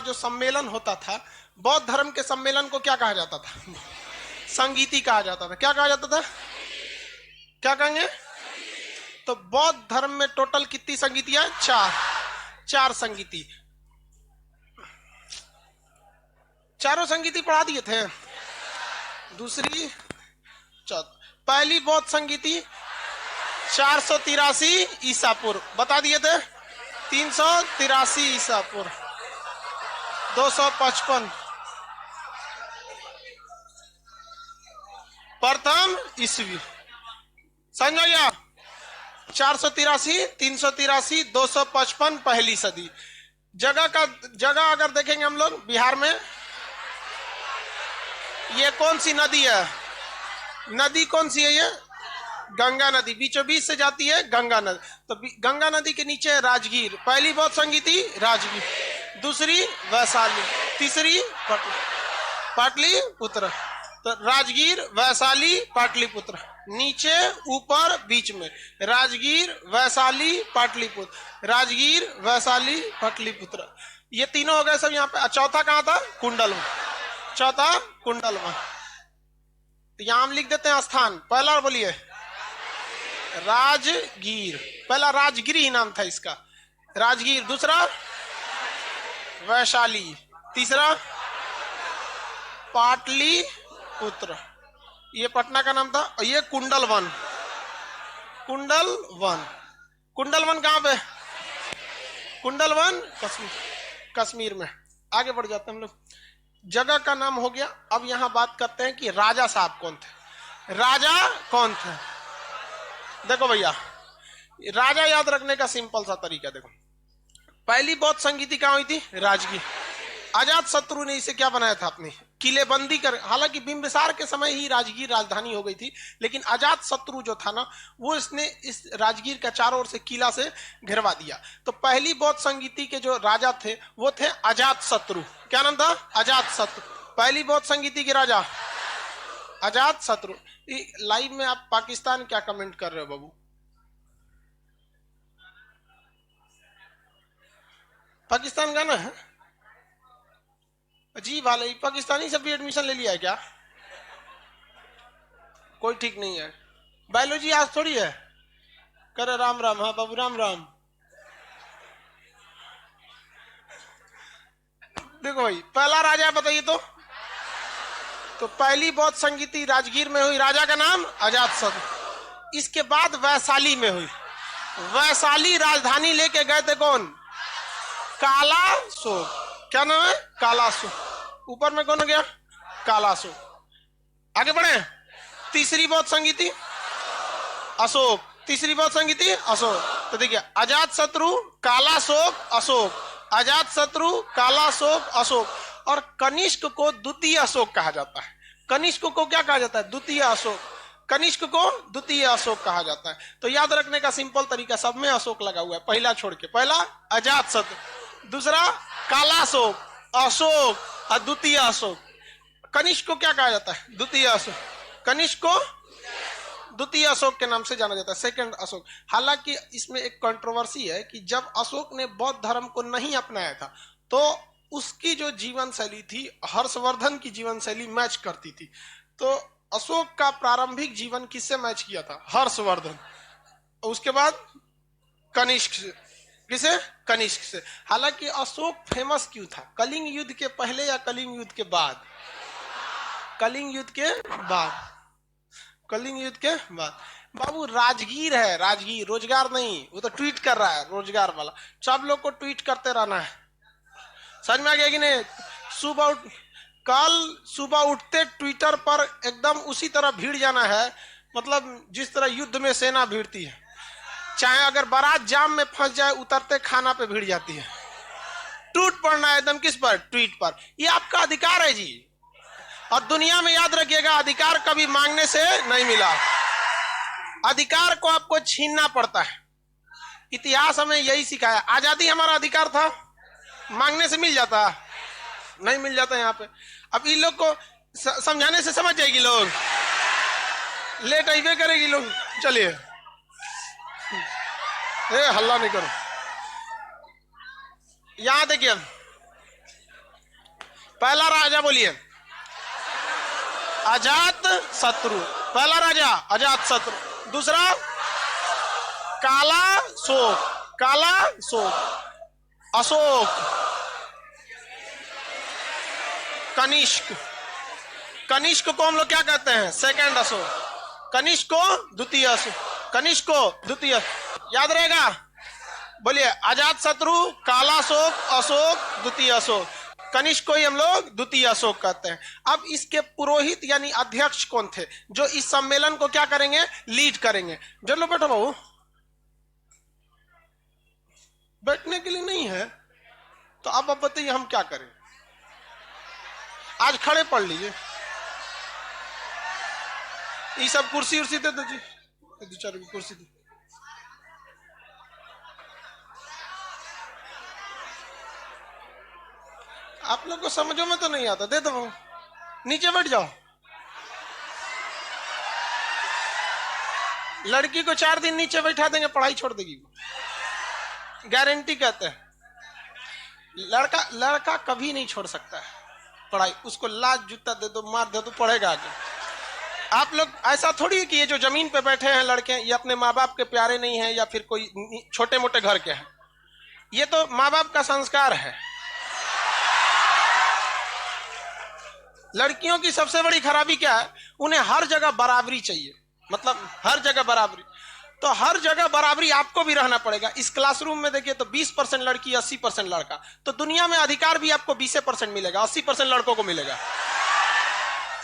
जो सम्मेलन होता था, बौद्ध धर्म के सम्मेलन को क्या कहा जाता था? संगीति कहा जाता था। क्या कहा जाता था? क्या कहेंगे? तो बौद्ध धर्म में टोटल कितनी संगीतियां? चार संगीति। चारों संगीति पढ़ा दिए थे। दूसरी पहली बौद्ध संगीति 483 ईसा पूर्व बता दिए थे। 383 ईसा पूर्व, 255 प्रथम ईस्वी। समझ गया? 483, 383, 255 पहली सदी। जगह अगर देखेंगे हम लोग बिहार में, ये कौन सी नदी है? नदी कौन सी है? ये गंगा नदी, बीचों बीच से जाती है गंगा नदी। तो गंगा नदी के नीचे है राजगीर। पहली बौद्ध संगीति राजगीर, दूसरी वैशाली, तीसरी पाटलिपुत्र। तो राजगीर, वैशाली, पाटलिपुत्र, नीचे ऊपर बीच में राजगीर, वैशाली, पाटलिपुत्र, राजगीर, वैशाली, पाटलिपुत्र। ये तीनों हो गए सब यहाँ पे। चौथा कहाँ था? कुंडलवन। चौथा कुंडलवन। तो यहां हम लिख देते हैं स्थान। पहला बोलिए राजगीर। पहला राजगिरी ही नाम था इसका, राजगीर। दूसरा वैशाली, तीसरा पाटलिपुत्र, ये पटना का नाम था। और ये कुंडलवन। कुंडलवन कहां पे? कुंडलवन कश्मीर में। आगे बढ़ जाते हैं हम लोग। जगह का नाम हो गया। अब यहां बात करते हैं कि राजा साहब कौन थे। राजा कौन थे? देखो भैया, राजा याद रखने का सिंपल सा तरीका देखो। पहली बौद्ध संगीति कहां हुई थी? राजगीर। अजात शत्रु ने इसे क्या बनाया था? अपनी किलेबंदी कर। हालांकि बिंबिसार के समय ही राजगीर राजधानी हो गई थी, लेकिन अजात शत्रु जो था ना, वो इसने इस राजगीर का चारों ओर से किला से घेरवा दिया। तो पहली बौद्ध संगीति के जो राजा थे वो थे अजात शत्रु। क्या नाम था? अजात शत्रु। पहली बौद्ध संगीति के राजा अजात शत्रु। लाइव में आप पाकिस्तान क्या कमेंट कर रहे हो बाबू? पाकिस्तान गाना है? अजीब हाल है। पाकिस्तानी से भी एडमिशन ले लिया है क्या? कोई ठीक नहीं है। बायोलॉजी आज थोड़ी है। करे राम राम। हाँ बाबू राम राम। देखो भाई, पहला राजा बताइए तो पहली बौद्ध संगीति राजगीर में हुई, राजा का नाम अजात शत्रु। इसके बाद वैशाली में हुई। वैशाली राजधानी लेके गए थे कौन? कालाशोक। क्या नाम है? कालाशोक। ऊपर में कौन हो गया? कालाशोक। आगे बढ़े। तीसरी बौद्ध संगीति अशोक। तीसरी बौद्ध संगीति अशोक। तो देखिए, अजात शत्रु, कालाशोक, अशोक। अजात शत्रु, कालाशोक, अशोक। और कनिष्क को द्वितीय अशोक कहा जाता है। कनिष्क को क्या कहा जाता है? द्वितीय अशोक। कनिष्क को द्वितीय अशोक कहा जाता है। तो याद रखने का सिंपल तरीका, सब में अशोक लगा हुआ है, पहला छोड़ के। पहला अजात शत्रु, दूसरा कालाशोक, अशोक और द्वितीय अशोक। कनिष्क को क्या कहा जाता है? द्वितीय अशोक। कनिष्क को द्वितीय अशोक के नाम से जाना जाता है, सेकंड अशोक। हालांकि इसमें एक कंट्रोवर्सी है कि जब अशोक ने बौद्ध धर्म को नहीं अपनाया था, तो उसकी जो जीवन शैली थी हर्षवर्धन की जीवन शैली मैच करती थी। तो अशोक का प्रारंभिक जीवन किससे मैच किया था? हर्षवर्धन। उसके बाद कनिष्क से। किसे? कनिष्क से। हालांकि अशोक फेमस क्यों था? कलिंग युद्ध के पहले या कलिंग युद्ध के बाद? कलिंग युद्ध के बाद। कलिंग युद्ध के बाद। बाबू राजगीर है, राजगीर, रोजगार नहीं। वो तो ट्वीट कर रहा है, रोजगार वाला। सब लोग को ट्वीट करते रहना है। समझ में आ गया कि नहीं? कल सुबह उठते ट्विटर पर एकदम उसी तरह भीड़ जाना है, मतलब जिस तरह युद्ध में सेना भीड़ती है। चाहे अगर बारात जाम में फंस जाए, उतरते खाना पे भीड़ जाती है। टूट पड़ना है एकदम। किस पर? ट्वीट पर। ये आपका अधिकार है जी। और दुनिया में याद रखिएगा, अधिकार कभी मांगने से नहीं मिला। अधिकार को आपको छीनना पड़ता है। इतिहास हमें यही सिखाया। आजादी हमारा अधिकार था, मांगने से मिल जाता? नहीं मिल जाता यहाँ पे। अब इन लोग को समझाने से समझ जाएगी लोग, लेट आइए करेगी लोग। चलिए, हल्ला नहीं करो। यहां देखिए, पहला राजा बोलिए, अजात शत्रु। पहला राजा अजात शत्रु। दूसरा काला शोक, काला शोक। अशोक, कनिष्क, कनिष्क को हम लोग क्या कहते हैं? सेकंड अशोक। कनिष्क को द्वितीय अशोक, कनिष्क को द्वितीय। याद रहेगा? बोलिए, अजात शत्रु, काला शोक, अशोक, द्वितीय अशोक। कनिष्क को ही हम लोग द्वितीय अशोक कहते हैं। अब इसके पुरोहित यानी अध्यक्ष कौन थे जो इस सम्मेलन को क्या करेंगे? लीड करेंगे। चलो बैठो बाबू, बैठने के लिए नहीं है तो अब बताइए हम क्या करें? आज खड़े पढ़ लीजिए। ये सब कुर्सी उर्सी दे दो जी, दो चार कुर्सी दे। आप लोग को समझो में तो नहीं आता, दे दो, नीचे बैठ जाओ। लड़की को 4 दिन नीचे बैठा देंगे, पढ़ाई छोड़ देगी, गारंटी कहते हैं। लड़का कभी नहीं छोड़ सकता है पढ़ाई, उसको लात जूता दे दो, मार दे दो, पढ़ेगा आगे। आप लोग ऐसा थोड़ी है कि ये जो जमीन पे बैठे हैं लड़के, ये अपने माँ बाप के प्यारे नहीं है या फिर कोई छोटे मोटे घर के हैं। ये तो माँ बाप का संस्कार है। लड़कियों की सबसे बड़ी खराबी क्या है? उन्हें हर जगह बराबरी चाहिए, मतलब हर जगह बराबरी। तो हर जगह बराबरी आपको भी रहना पड़ेगा। इस क्लासरूम में देखिए तो 20% लड़की, 80% लड़का। तो दुनिया में अधिकार भी आपको 20% मिलेगा, 80% लड़कों को मिलेगा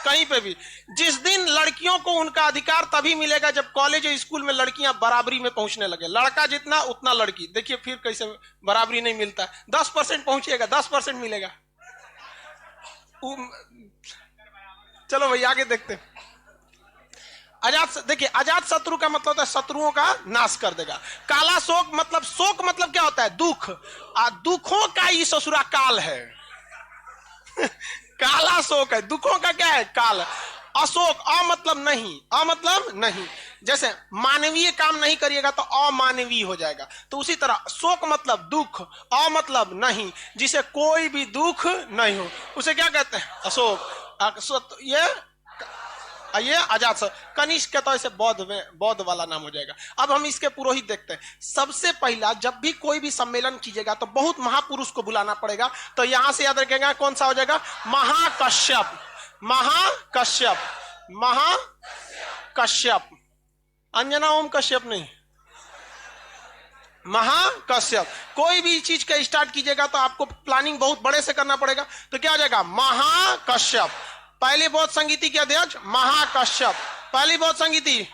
कहीं पे भी। जिस दिन लड़कियों को उनका अधिकार तभी मिलेगा जब कॉलेज और स्कूल में लड़कियां बराबरी में पहुंचने लगे। लड़का जितना उतना लड़की। देखिए फिर कैसे बराबरी नहीं मिलता। 10% पहुंचेगा, 10% मिलेगा। चलो भाई आगे देखते हैं। देखिए, अजात शत्रु का मतलब होता है शत्रुओं का नाश कर देगा। काला शोक मतलब, शोक मतलब क्या होता है? दुख। दुखों का ही ससुरा काल है। काला शोक है, दुखों का क्या है? काल। अशोक, मतलब नहीं, मतलब नहीं। जैसे मानवीय काम नहीं करिएगा तो अमानवीय हो जाएगा, तो उसी तरह शोक मतलब दुख, मतलब नहीं, जिसे कोई भी दुख नहीं हो, उसे क्या कहते हैं? अशोक। ये अजात शत्रु। कनिष्क तो ऐसे बौद्ध वाला नाम हो जाएगा। अब हम इसके पुरोहित देखते हैं। सबसे पहला, जब भी कोई भी सम्मेलन कीजिएगा तो बहुत महापुरुष को बुलाना पड़ेगा। तो यहां से याद रखेगा कौन सा हो जाएगा? महाकश्यप, महाकश्यप, महाकश्यप। अंजना ओम कश्यप नहीं, महाकश्यप। कोई भी चीज का स्टार्ट कीजिएगा तो आपको प्लानिंग बहुत बड़े से करना पड़ेगा। तो क्या हो जाएगा? महाकश्यप। पहली बौद्ध संगीति के अध्यक्ष महाकश्यप। पहली बौद्ध संगीति,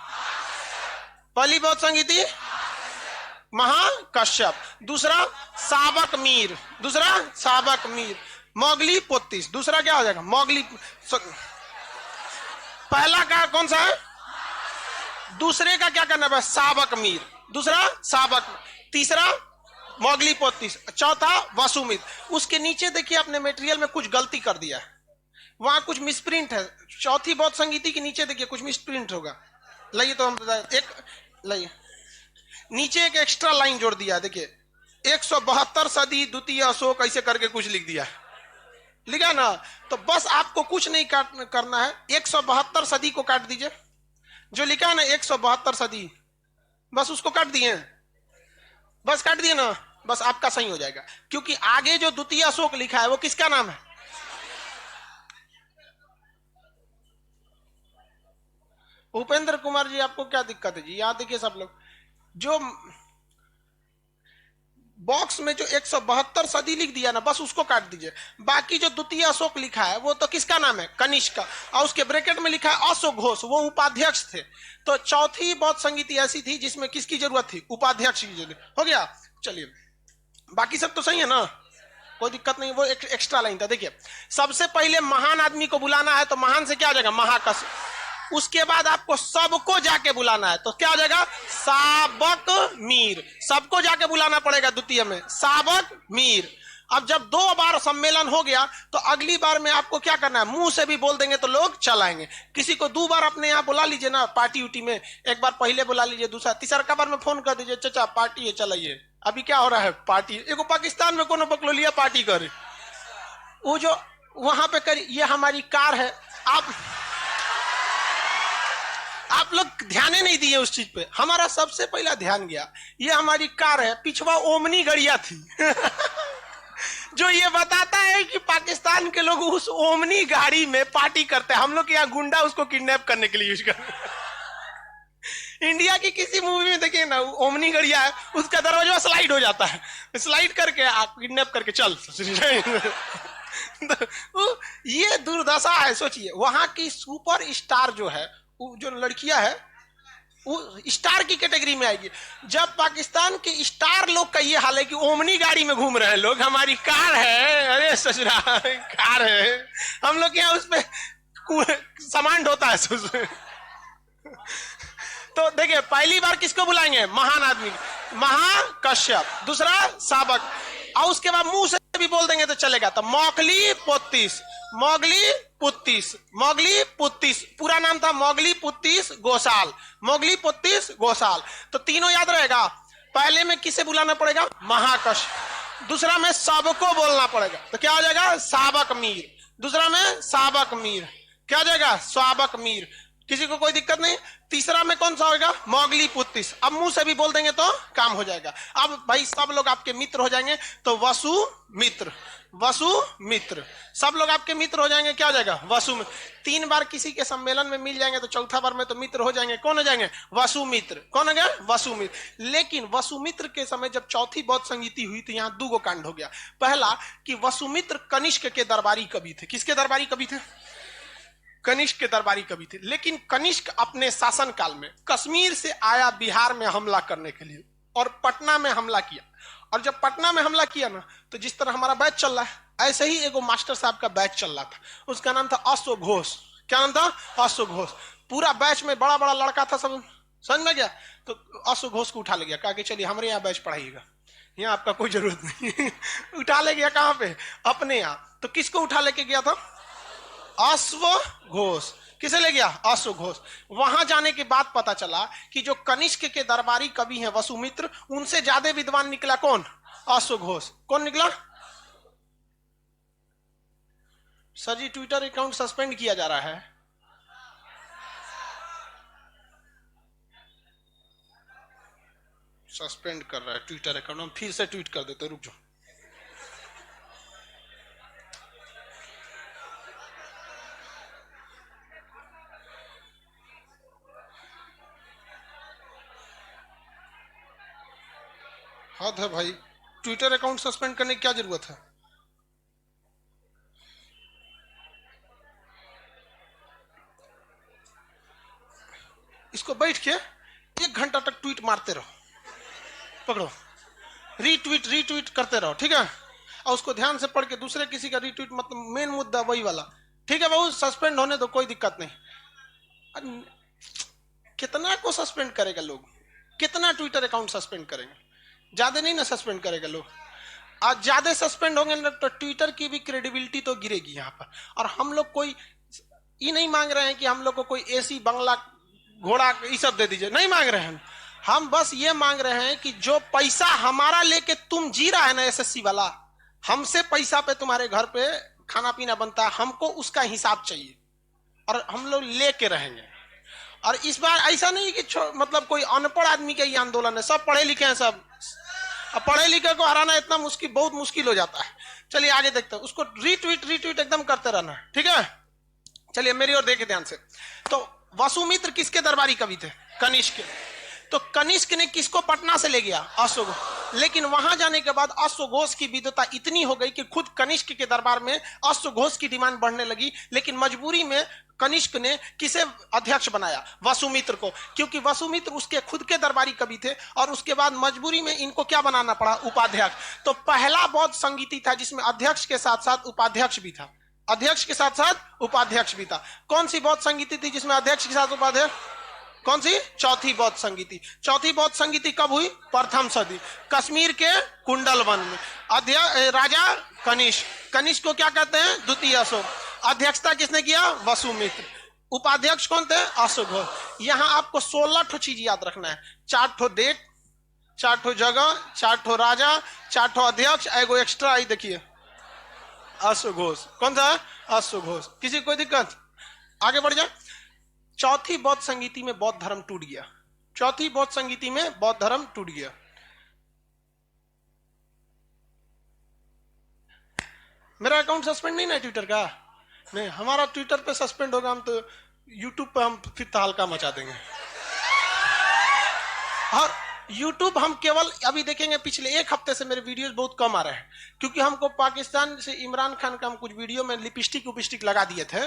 पहली बौद्ध संगीति महाकश्यप। दूसरा साबक मीर, दूसरा साबक मीर। मोगली पोत्तीस, दूसरा क्या हो जाएगा? मोगली। पहला का कौन सा है? दूसरे का क्या करना है? साबक मीर। दूसरा साबक, तीसरा मोगली पोत्तीस, चौथा वसुमित। उसके नीचे देखिए आपने मटेरियल में कुछ गलती कर दिया है, वहां कुछ मिसप्रिंट है। चौथी बौद्ध संगीति के नीचे देखिए कुछ मिसप्रिंट होगा। लाइए तो हम एक लाइए, नीचे एक एक्स्ट्रा लाइन जोड़ दिया। देखिए 172 सदी द्वितीय अशोक ऐसे करके कुछ लिख दिया, लिखा ना? तो बस आपको कुछ नहीं करना है, 172 सदी को काट दीजिए। जो लिखा है ना 172 सदी, बस उसको काट दिए, बस काट दिए ना, बस आपका सही हो जाएगा। क्योंकि आगे जो द्वितीय अशोक लिखा है वो किसका नाम है? उपेंद्र कुमार जी। आपको क्या दिक्कत है जी? यहां देखिए सब लोग, जो बॉक्स में जो 172 सदी लिख दिया ना, बस उसको काट दीजिए। बाकी जो द्वितीय अशोक लिखा है वो तो किसका नाम है? कनिष्क। और उसके ब्रैकेट में लिखा है अशोक घोष, वो उपाध्यक्ष थे। तो चौथी बौद्ध संगीति ऐसी थी जिसमें किसकी जरूरत थी? उपाध्यक्ष की जरूरत। हो गया? चलिए, बाकी सब तो सही है ना, कोई दिक्कत नहीं। वो एक एक्स्ट्रा लाइन था। देखिए, सबसे पहले महान आदमी को बुलाना है तो महान से क्या हो जाएगा? महाकश्यप। उसके बाद आपको सबको जाके बुलाना है तो क्या हो जाएगा? साबक मीर। सबको जाके बुलाना पड़ेगा द्वितीय में, साबक मीर। अब जब 2 बार सम्मेलन हो गया तो अगली बार में आपको क्या करना है? मुंह से भी बोल देंगे तो लोग चलाएंगे। किसी को 2 बार अपने यहाँ बुला लीजिए ना, पार्टी उटी में। एक बार पहले बुला लीजिए, दूसरा तीसरा बार में फोन कर दीजिए, चाचा पार्टी है, चलाइए। अभी क्या हो रहा है? पार्टी। एगो पाकिस्तान में कोनो बकलो लिया पार्टी करे, वो जो वहां पे कर, ये हमारी कार है। आप लोग ध्यान ही नहीं दिए उस चीज पे, हमारा सबसे पहला ध्यान गया। ये हमारी कार है, पिछवा ओमनी गड़िया थी जो ये बताता है कि पाकिस्तान के लोग उस ओमनी गाड़ी में पार्टी करते हैं। हम लोग यहाँ गुंडा उसको किडनैप करने के लिए यूज करते हैं। इंडिया की किसी मूवी में देखिए ना, ओमनी गड़िया है, उसका दरवाजा स्लाइड हो जाता है, स्लाइड करके आप किडनैप करके चल तो ये दुर्दशा है। सोचिए वहां की सुपर स्टार जो है, जो लड़कियां है, वो स्टार की कैटेगरी में आएगी। जब पाकिस्तान के स्टार लोग का ये हाल है कि ओमनी गाड़ी में घूम रहे हैं लोग, हमारी कार है, अरे ससुरा कार है, हम लोग यहाँ उस पर सामान ढोता है तो देखिए पहली बार किसको बुलाएंगे? महान आदमी, महाकश्यप, दूसरा साबक, और उसके बाद मुंह से भी बोल देंगे तो चलेगा। तो मोगली पुत्तीस, मोगली पुत्तीस, मोगली पुत्तीस, पूरा नाम था मोगली पुत्तीस गोसाल, मोगली पुत्तीस गोसाल। तो तीनों याद रहेगा। पहले में किसे बुलाना पड़ेगा? महाकश्यप। दूसरा में सबको बोलना पड़ेगा, तो क्या हो जाएगा? साबक मीर। दूसरा में साबक मीर, क्या हो जाएगा? स्वाबक मीर। किसी को कोई दिक्कत नहीं। तीसरा में कौन सा होगा? मोगली पुत्तीस। अब मुंह से भी बोल देंगे तो काम हो जाएगा। अब भाई सब लोग आपके मित्र हो जाएंगे, तो वसु मित्र, वसु मित्र, सब लोग आपके मित्र हो जाएंगे। क्या हो जाएगा? वसु मित्र। 3 बार किसी के सम्मेलन में मिल जाएंगे तो चौथा बार में तो मित्र हो जाएंगे। कौन हो जाएंगे? वसु मित्र। कौन हो गया? वसु मित्र। लेकिन वसुमित्र के समय जब चौथी बौद्ध संगीति हुई तो यहाँ 2 कांड हो गया। पहला कि वसुमित्र कनिष्क के दरबारी कवि थे। किसके दरबारी कवि थे? कनिष्क के दरबारी कवि थे। लेकिन कनिष्क अपने शासन काल में कश्मीर से आया बिहार में हमला करने के लिए, और पटना में हमला किया। और जब पटना में हमला किया ना, तो जिस तरह हमारा बैच चल रहा है, ऐसे ही एगो मास्टर साहब का बैच चल रहा था। उसका नाम था अशोक घोष। क्या नाम था? अशोक घोष। पूरा बैच में बड़ा बड़ा लड़का था, सब समझ में गया। तो अशोक घोष को उठा ले गया, कहा कि चलिए हमारे यहाँ बैच पढ़ाइएगा, यहाँ आपका कोई जरूरत नहीं उठा ले गया। कहाँ पे? अपने यहाँ। तो किसको उठा लेके गया था? अश्व घोष। किसे ले गया? अश्व घोष। वहां जाने के बाद पता चला कि जो कनिष्क के दरबारी कवि हैं वसुमित्र, उनसे ज्यादा विद्वान निकला कौन? अश्व घोष। कौन निकला? सर जी ट्विटर अकाउंट सस्पेंड किया जा रहा है। सस्पेंड कर रहा है ट्विटर अकाउंट, हम फिर से ट्वीट कर देते, रुक जाओ। हद है भाई, ट्विटर अकाउंट सस्पेंड करने की क्या जरूरत है? इसको बैठ के 1 घंटा तक ट्वीट मारते रहो, पकड़ो, रीट्वीट रीट्वीट करते रहो, ठीक है। और उसको ध्यान से पढ़ के दूसरे किसी का रीट्वीट, मतलब मेन मुद्दा वही वाला, ठीक है बाबू। सस्पेंड होने दो, कोई दिक्कत नहीं। कितना को सस्पेंड करेगा लोग? कितना ट्विटर अकाउंट सस्पेंड करेंगे? ज्यादा नहीं ना सस्पेंड करेगा लोग। आज ज्यादा सस्पेंड होंगे ना तो ट्विटर की भी क्रेडिबिलिटी तो गिरेगी यहाँ पर। और हम लोग कोई ये नहीं मांग रहे हैं कि हम लोग को कोई एसी बंगला घोड़ा ये सब दे दीजिए, नहीं मांग रहे हैं। हम बस ये मांग रहे हैं कि जो पैसा हमारा लेके तुम जी रहा है ना, एसएससी वाला, हमसे पैसा पे तुम्हारे घर पे खाना पीना बनता है, हमको उसका हिसाब चाहिए और हम लोग लेके रहेंगे। और इस बार ऐसा नहीं कि मतलब कोई अनपढ़ आदमी का ये आंदोलन है, सब पढ़े लिखे हैं सब। अब पढ़े लिखे को हराना इतना मुश्किल, बहुत मुश्किल हो जाता है। चलिए आगे देखते हैं। उसको रीट्वीट रीट्वीट एकदम करते रहना, ठीक है। चलिए मेरी ओर देखिए ध्यान से। तो वसुमित्र किसके दरबारी कवि थे? कनिष्क। तो कनिष्क ने किसको पटना से ले गया? अश्व। लेकिन वहां जाने के बाद अश्व घोष की विद्वता इतनी हो गई कि खुद कनिष्क के दरबार में अश्व घोष की डिमांड बढ़ने लगी। लेकिन मजबूरी में कनिष्क ने किसे अध्यक्ष बनाया? वसुमित्र को, क्योंकि वसुमित्र उसके खुद के दरबारी कवि थे। और उसके बाद मजबूरी में इनको क्या बनाना पड़ा? उपाध्यक्ष। तो पहला बौद्ध संगीति था जिसमें अध्यक्ष के साथ साथ उपाध्यक्ष भी था, अध्यक्ष के साथ साथ उपाध्यक्ष भी था। कौन सी बौद्ध संगीति थी जिसमें अध्यक्ष के साथ उपाध्यक्ष? कौन सी? चौथी बौद्ध संगीति। चौथी बौद्ध संगीति कब हुई? प्रथम सदी, कश्मीर के कुंडल वन में। राजा कनिष्क। कनिष्क को क्या कहते हैं? द्वितीय अशोक। अध्यक्षता किसने किया? वसुमित्र। उपाध्यक्ष कौन थे? अशोक घोष। यहां आपको 16 ठो चीज याद रखना है। 4 ठो डेट, 4 ठो जगह, 4 ठो राजा, 4 ठो अध्यक्ष, एगो एक्स्ट्रा आई देखिए अश्वघोष। कौन सा? अश्वघोष। किसी कोई दिक्कत? आगे बढ़ जाए। चौथी बौद्ध संगीति में बौद्ध धर्म टूट गया। चौथी बौद्ध संगीति में बौद्ध धर्म टूट गया। मेरा अकाउंट सस्पेंड नहीं ना ट्विटर का? नहीं, हमारा ट्विटर पे सस्पेंड होगा हम तो यूट्यूब पे हम फिर तहलका मचा देंगे। और यूट्यूब हम केवल अभी देखेंगे, पिछले एक हफ्ते से मेरे वीडियोस बहुत कम आ रहे हैं, क्योंकि हमको पाकिस्तान से इमरान खान का हम कुछ वीडियो में लिपस्टिक लगा दिए थे,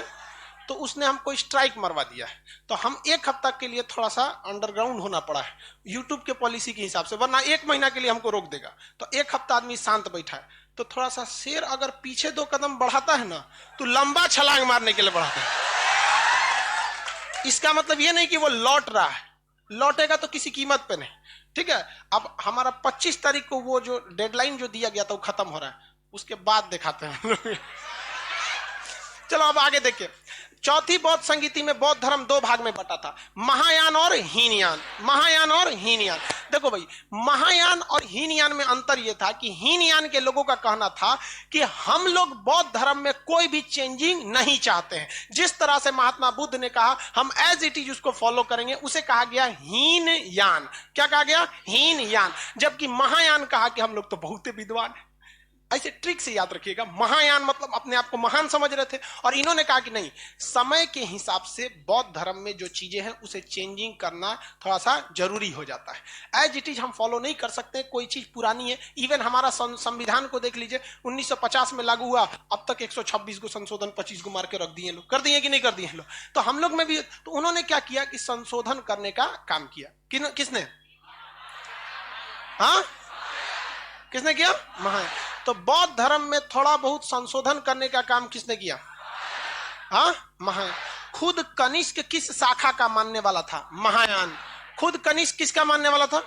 तो उसने हमको स्ट्राइक मरवा दिया है। तो हम एक हफ्ता के लिए थोड़ा सा अंडरग्राउंड होना पड़ा है यूट्यूब के पॉलिसी के हिसाब से, वरना एक महीना के लिए हमको रोक देगा। तो एक हफ्ता आदमी शांत बैठा है। तो थोड़ा सा शेर अगर पीछे 2 कदम बढ़ाता है ना, तो लंबा छलांग मारने के लिए बढ़ाता है। इसका मतलब ये नहीं कि वो लौट रहा है, लौटेगा तो किसी कीमत पे नहीं। ठीक है, अब हमारा 25 तारीख को वो जो डेडलाइन जो दिया गया था वो खत्म हो रहा है, उसके बाद दिखाते हैं। चलो अब आगे देखिए। चौथी बौद्ध संगीति में बौद्ध धर्म 2 भाग में बटा था, महायान और हीनयान। महायान और हीनयान। देखो भाई, महायान और हीनयान में अंतर यह था कि हीनयान के लोगों का कहना था कि हम लोग बौद्ध धर्म में कोई भी चेंजिंग नहीं चाहते हैं। जिस तरह से महात्मा बुद्ध ने कहा हम एज इट इज उसको फॉलो करेंगे, उसे कहा गया हीनयान। क्या कहा गया? हीनयान। जबकि महायान कहा कि हम लोग तो बहुत ही विद्वान हैं। ऐसे ट्रिक से याद रखिएगा, महायान मतलब अपने आप को महान समझ रहे थे, और इन्होंने कहा कि नहीं, समय के हिसाब से बौद्ध धर्म में जो चीजें हैं उसे चेंजिंग करना थोड़ा सा जरूरी हो जाता है। एज इट इज हम फॉलो नहीं कर सकते, कोई चीज पुरानी है। इवन हमारा संविधान को देख लीजिए, 1950 में लागू हुआ, अब तक 126 को संशोधन 25 को मार के रख दिए लोग। कर दिए कि नहीं कर दिए लोग? तो हम लोग में भी, तो उन्होंने क्या किया कि संशोधन करने का काम किया। किसने? हाँ, किसने किया? महायान। तो बौद्ध धर्म में थोड़ा बहुत संशोधन करने का काम किसने किया? हाँ, महायान। खुद कनिष्क किस शाखा का मानने वाला था? महायान। खुद कनिष्क किसका मानने वाला था?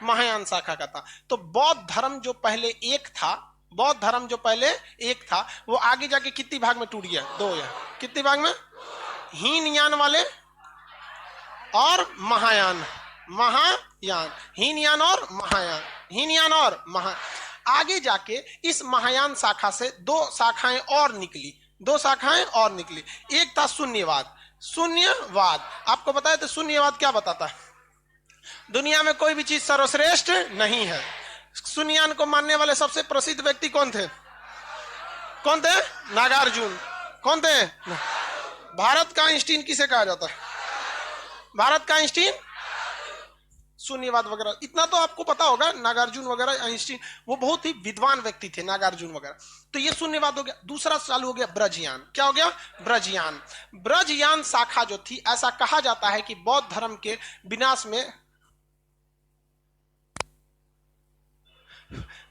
महायान शाखा का था। तो बौद्ध धर्म जो पहले एक था, बौद्ध धर्म जो पहले एक था, वो आगे जाके कितनी भाग में टूट गया? 2 या कितनी भाग में? हीनयान वाले और महायान। महायान, हीनयान और महायान, हीनयान और महायान। आगे जाके इस महायान शाखा से 2 शाखाएं और निकली, 2 शाखाएं और निकली। एक था शून्यवाद। शून्यवाद आपको बताया तो शून्यवाद क्या बताता है? दुनिया में कोई भी चीज सर्वश्रेष्ठ नहीं है। शून्ययान को मानने वाले सबसे प्रसिद्ध व्यक्ति कौन थे? कौन थे? नागार्जुन। कौन थे? भारत का आइंस्टीन किसे कहा जाता है? भारत का आइंस्टीन। शून्यवाद वगैरह इतना तो आपको पता होगा, नागार्जुन वगैरह, आइंस्टीन, वो बहुत ही विद्वान व्यक्ति थे, नागार्जुन वगैरह। तो ये शून्यवाद हो गया। दूसरा चालू हो गया ब्रजयान। क्या हो गया? ब्रजयान। ब्रजयान शाखा जो थी, ऐसा कहा जाता है कि बौद्ध धर्म के विनाश में,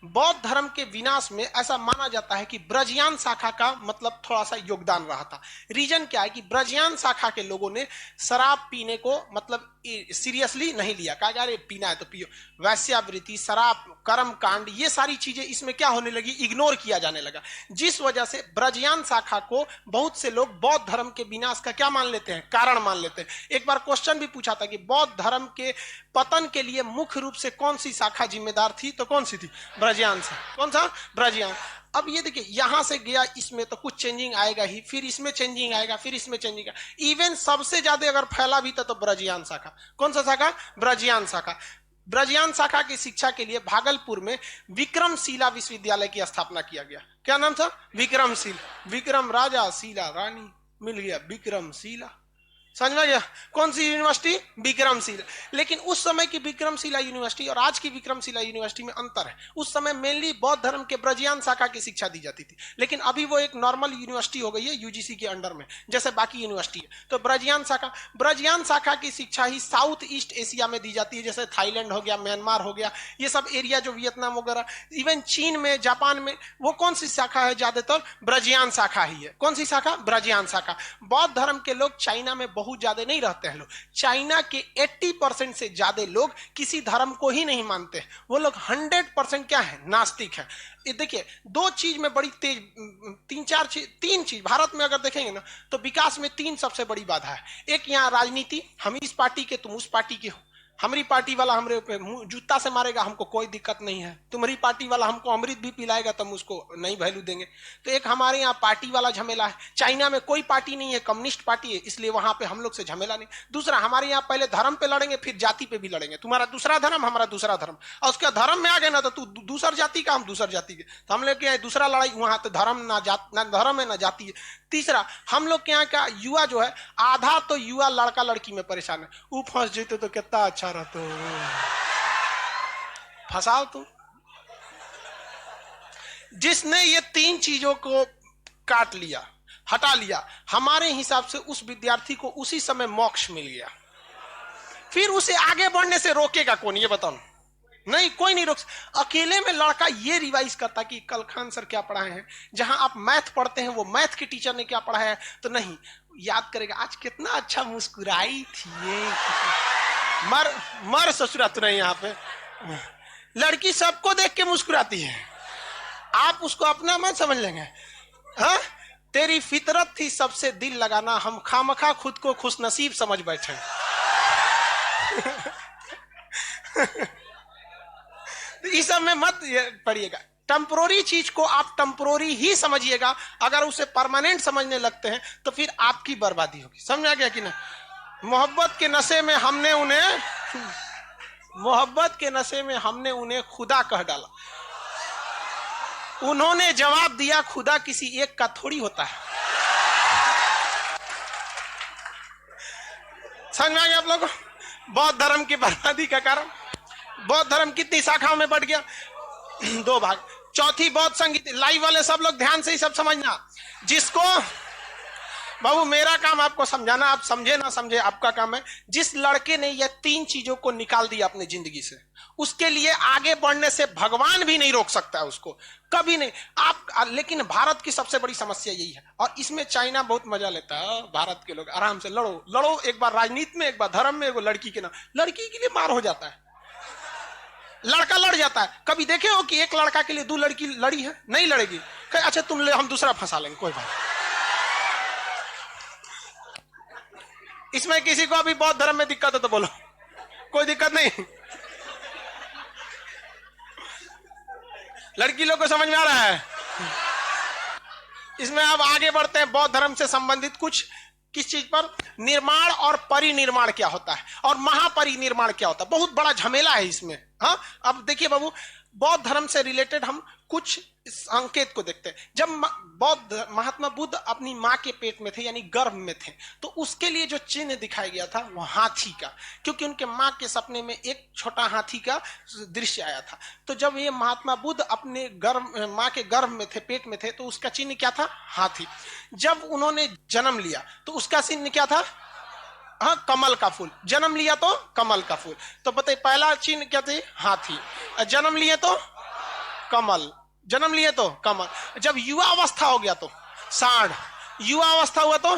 बौद्ध धर्म के विनाश में ऐसा माना जाता है कि ब्रजयान शाखा का मतलब थोड़ा सा योगदान रहा था। रीजन क्या है कि ब्रजयान शाखा के लोगों ने शराब पीने को मतलब सीरियसली नहीं लिया। कहा अरे पीना है तो पियो। वैश्यावृत्ति, शराब, कर्म कांड, ये सारी चीजें इसमें क्या होने लगी? इग्नोर किया जाने लगा। जिस वजह से ब्रजयान शाखा को बहुत से लोग बौद्ध धर्म के विनाश का क्या मान लेते हैं? कारण मान लेते हैं। एक बार क्वेश्चन भी पूछा था कि बौद्ध धर्म के पतन के लिए मुख्य रूप से कौन सी शाखा जिम्मेदार थी? तो कौन सी थी? ब्रजयान से। कौन सा? ब्रजयान। अब ये देखिए, यहां से गया इसमें तो कुछ चेंजिंग आएगा ही, फिर इसमें चेंजिंग आएगा, फिर इसमें चेंजिंग आएगा। इवन सबसे ज्यादा अगर फैला भी था तो ब्रजयान शाखा। कौन सा शाखा? ब्रजयान शाखा। ब्रजयान शाखा की शिक्षा के लिए भागलपुर में विक्रमशिला विश्वविद्यालय की स्थापना किया गया। क्या नाम था? विक्रमशील। विक्रम राजा, शीला रानी, मिल गया विक्रमशिला। समझ में गया? कौन सी यूनिवर्सिटी? विक्रमशिला। लेकिन उस समय की विक्रमशिला यूनिवर्सिटी और आज की विक्रमशिला यूनिवर्सिटी में अंतर है। उस समय मेनली बौद्ध धर्म के ब्रजयान शाखा की शिक्षा दी जाती थी, लेकिन अभी वो एक नॉर्मल यूनिवर्सिटी हो गई है, यूजीसी के अंडर में, जैसे बाकी यूनिवर्सिटी है। तो ब्रजयान शाखा की शिक्षा ही साउथ ईस्ट एशिया में दी जाती है, जैसे थाईलैंड हो गया, म्यांमार हो गया, ये सब एरिया जो वियतनाम वगैरह, इवन चीन में, जापान में, वो कौन सी शाखा है? ज्यादातर ब्रजयान शाखा ही है। कौन सी शाखा? ब्रजयान शाखा। बौद्ध धर्म के लोग चाइना में बहुत ज्यादा नहीं रहते हैं लोग। चाइना के 80% से ज्यादा लोग किसी धर्म को ही नहीं मानते। वो लोग 100% क्या है? नास्तिक है। ये देखिए, 2 चीज में बड़ी तेज, 3 चीज भारत में अगर देखेंगे ना, तो विकास में 3 सबसे बड़ी बाधा है। एक यहाँ राजनीति, हम इस पार्टी के, तुम उस पार्टी के हो, हमारी पार्टी वाला हमरे पे जूता से मारेगा, हमको कोई दिक्कत नहीं है। तुम्हारी पार्टी वाला हमको अमृत भी पिलाएगा तो हम उसको नहीं वैल्यू देंगे। तो एक हमारे यहाँ पार्टी वाला झमेला है। चाइना में कोई पार्टी नहीं है, कम्युनिस्ट पार्टी है, इसलिए वहां पे हम लोग से झमेला नहीं। दूसरा, हमारे यहाँ पहले धर्म पे लड़ेंगे, फिर जाति पे भी लड़ेंगे। तुम्हारा दूसरा धर्म, हमारा दूसरा धर्म, और उसके धर्म में आ गए ना तो तू दूसर जाति का, हम दूसर जाति के, तो हम लोग के यहाँ दूसरा लड़ाई। वहां तो धर्म ना धर्म है ना जाति है। तीसरा, हम लोग के यहाँ का युवा जो है, आधा तो युवा लड़का लड़की में परेशान है। वो फंस जाते तो कितना अच्छा रहता, फंसाओ तुम। जिसने ये तीन चीजों को काट लिया, हटा लिया, हमारे हिसाब से उस विद्यार्थी को उसी समय मोक्ष मिल गया। फिर उसे आगे बढ़ने से रोकेगा कौन, ये बताओ? नहीं, कोई नहीं रोक। अकेले में लड़का ये रिवाइज करता कि कल खान सर क्या पढ़ाए हैं। जहां आप मैथ पढ़ते हैं वो मैथ के टीचर ने क्या पढ़ाया है तो नहीं याद करेगा, आज कितना अच्छा मुस्कुराई थी ये। मर ससुरा तो नहीं। यहाँ पे लड़की सबको देख के मुस्कुराती है, आप उसको अपना मत समझ लेंगे। हाँ, तेरी फितरत थी सबसे दिल लगाना, हम खामखा खुद को खुशनसीब समझ बैठे। इस सब में मत पढ़िएगा। टेम्पोररी चीज को आप टेम्पोररी ही समझिएगा। अगर उसे परमानेंट समझने लगते हैं तो फिर आपकी बर्बादी होगी। समझ आ गया कि ना? मोहब्बत के नशे में हमने उन्हें खुदा कह डाला। उन्होंने जवाब दिया, खुदा किसी एक का थोड़ी होता है। समझ में आ गया आप लोगों? बौद्ध धर्म की बर्बादी का कारण, बौद्ध धर्म कितनी शाखाओं में बढ़ गया, 2 भाग। चौथी, बौद्ध संगीत। लाइव वाले सब लोग ध्यान से ही सब समझना। जिसको बाबू मेरा काम आपको समझाना, आप समझे ना समझे आपका काम है। जिस लड़के ने ये 3 चीजों को निकाल दिया अपनी जिंदगी से, उसके लिए आगे बढ़ने से भगवान भी नहीं रोक सकता है उसको, कभी नहीं। आप लेकिन भारत की सबसे बड़ी समस्या यही है, और इसमें चाइना बहुत मजा लेता है। भारत के लोग आराम से लड़ो, एक बार राजनीति में, एक बार धर्म में, एक बार लड़की के नाम, लड़की के लिए मार हो जाता है, लड़का लड़ जाता है। कभी देखे हो कि एक लड़का के लिए 2 लड़की लड़ी है? नहीं लड़ेगी। अच्छा तुम ले, हम दूसरा फंसा लेंगे, कोई बात। इसमें किसी को अभी बौद्ध धर्म में दिक्कत है तो बोलो, कोई दिक्कत नहीं। लड़की लोग को समझ में आ रहा है? इसमें अब आगे बढ़ते हैं। बौद्ध धर्म से संबंधित कुछ किस चीज पर, निर्माण और परिनिर्माण क्या होता है और महापरिनिर्माण क्या होता है, बहुत बड़ा झमेला है इसमें। हाँ, अब देखिए बाबू, बौद्ध धर्म से रिलेटेड हम कुछ संकेत को देखते हैं। जब महात्मा बुद्ध अपनी मां के पेट में थे, यानी गर्भ में थे, तो उसके लिए जो चिन्ह दिखाया गया था वो हाथी का, क्योंकि उनके मां के सपने में एक छोटा हाथी का दृश्य आया था। तो जब ये महात्मा बुद्ध अपने मां के गर्भ में थे, पेट में थे, तो उसका चिन्ह क्या था? हाथी। जब उन्होंने जन्म लिया तो उसका चिन्ह क्या था? हाँ, कमल का फूल। जन्म लिया तो कमल का फूल। तो बताइए, पहला चिन्ह क्या थे? हाथी। जन्म लिए तो कमल, जन्म लिए तो कमल। जब युवा अवस्था हो गया तो सांड, युवा अवस्था हुआ तो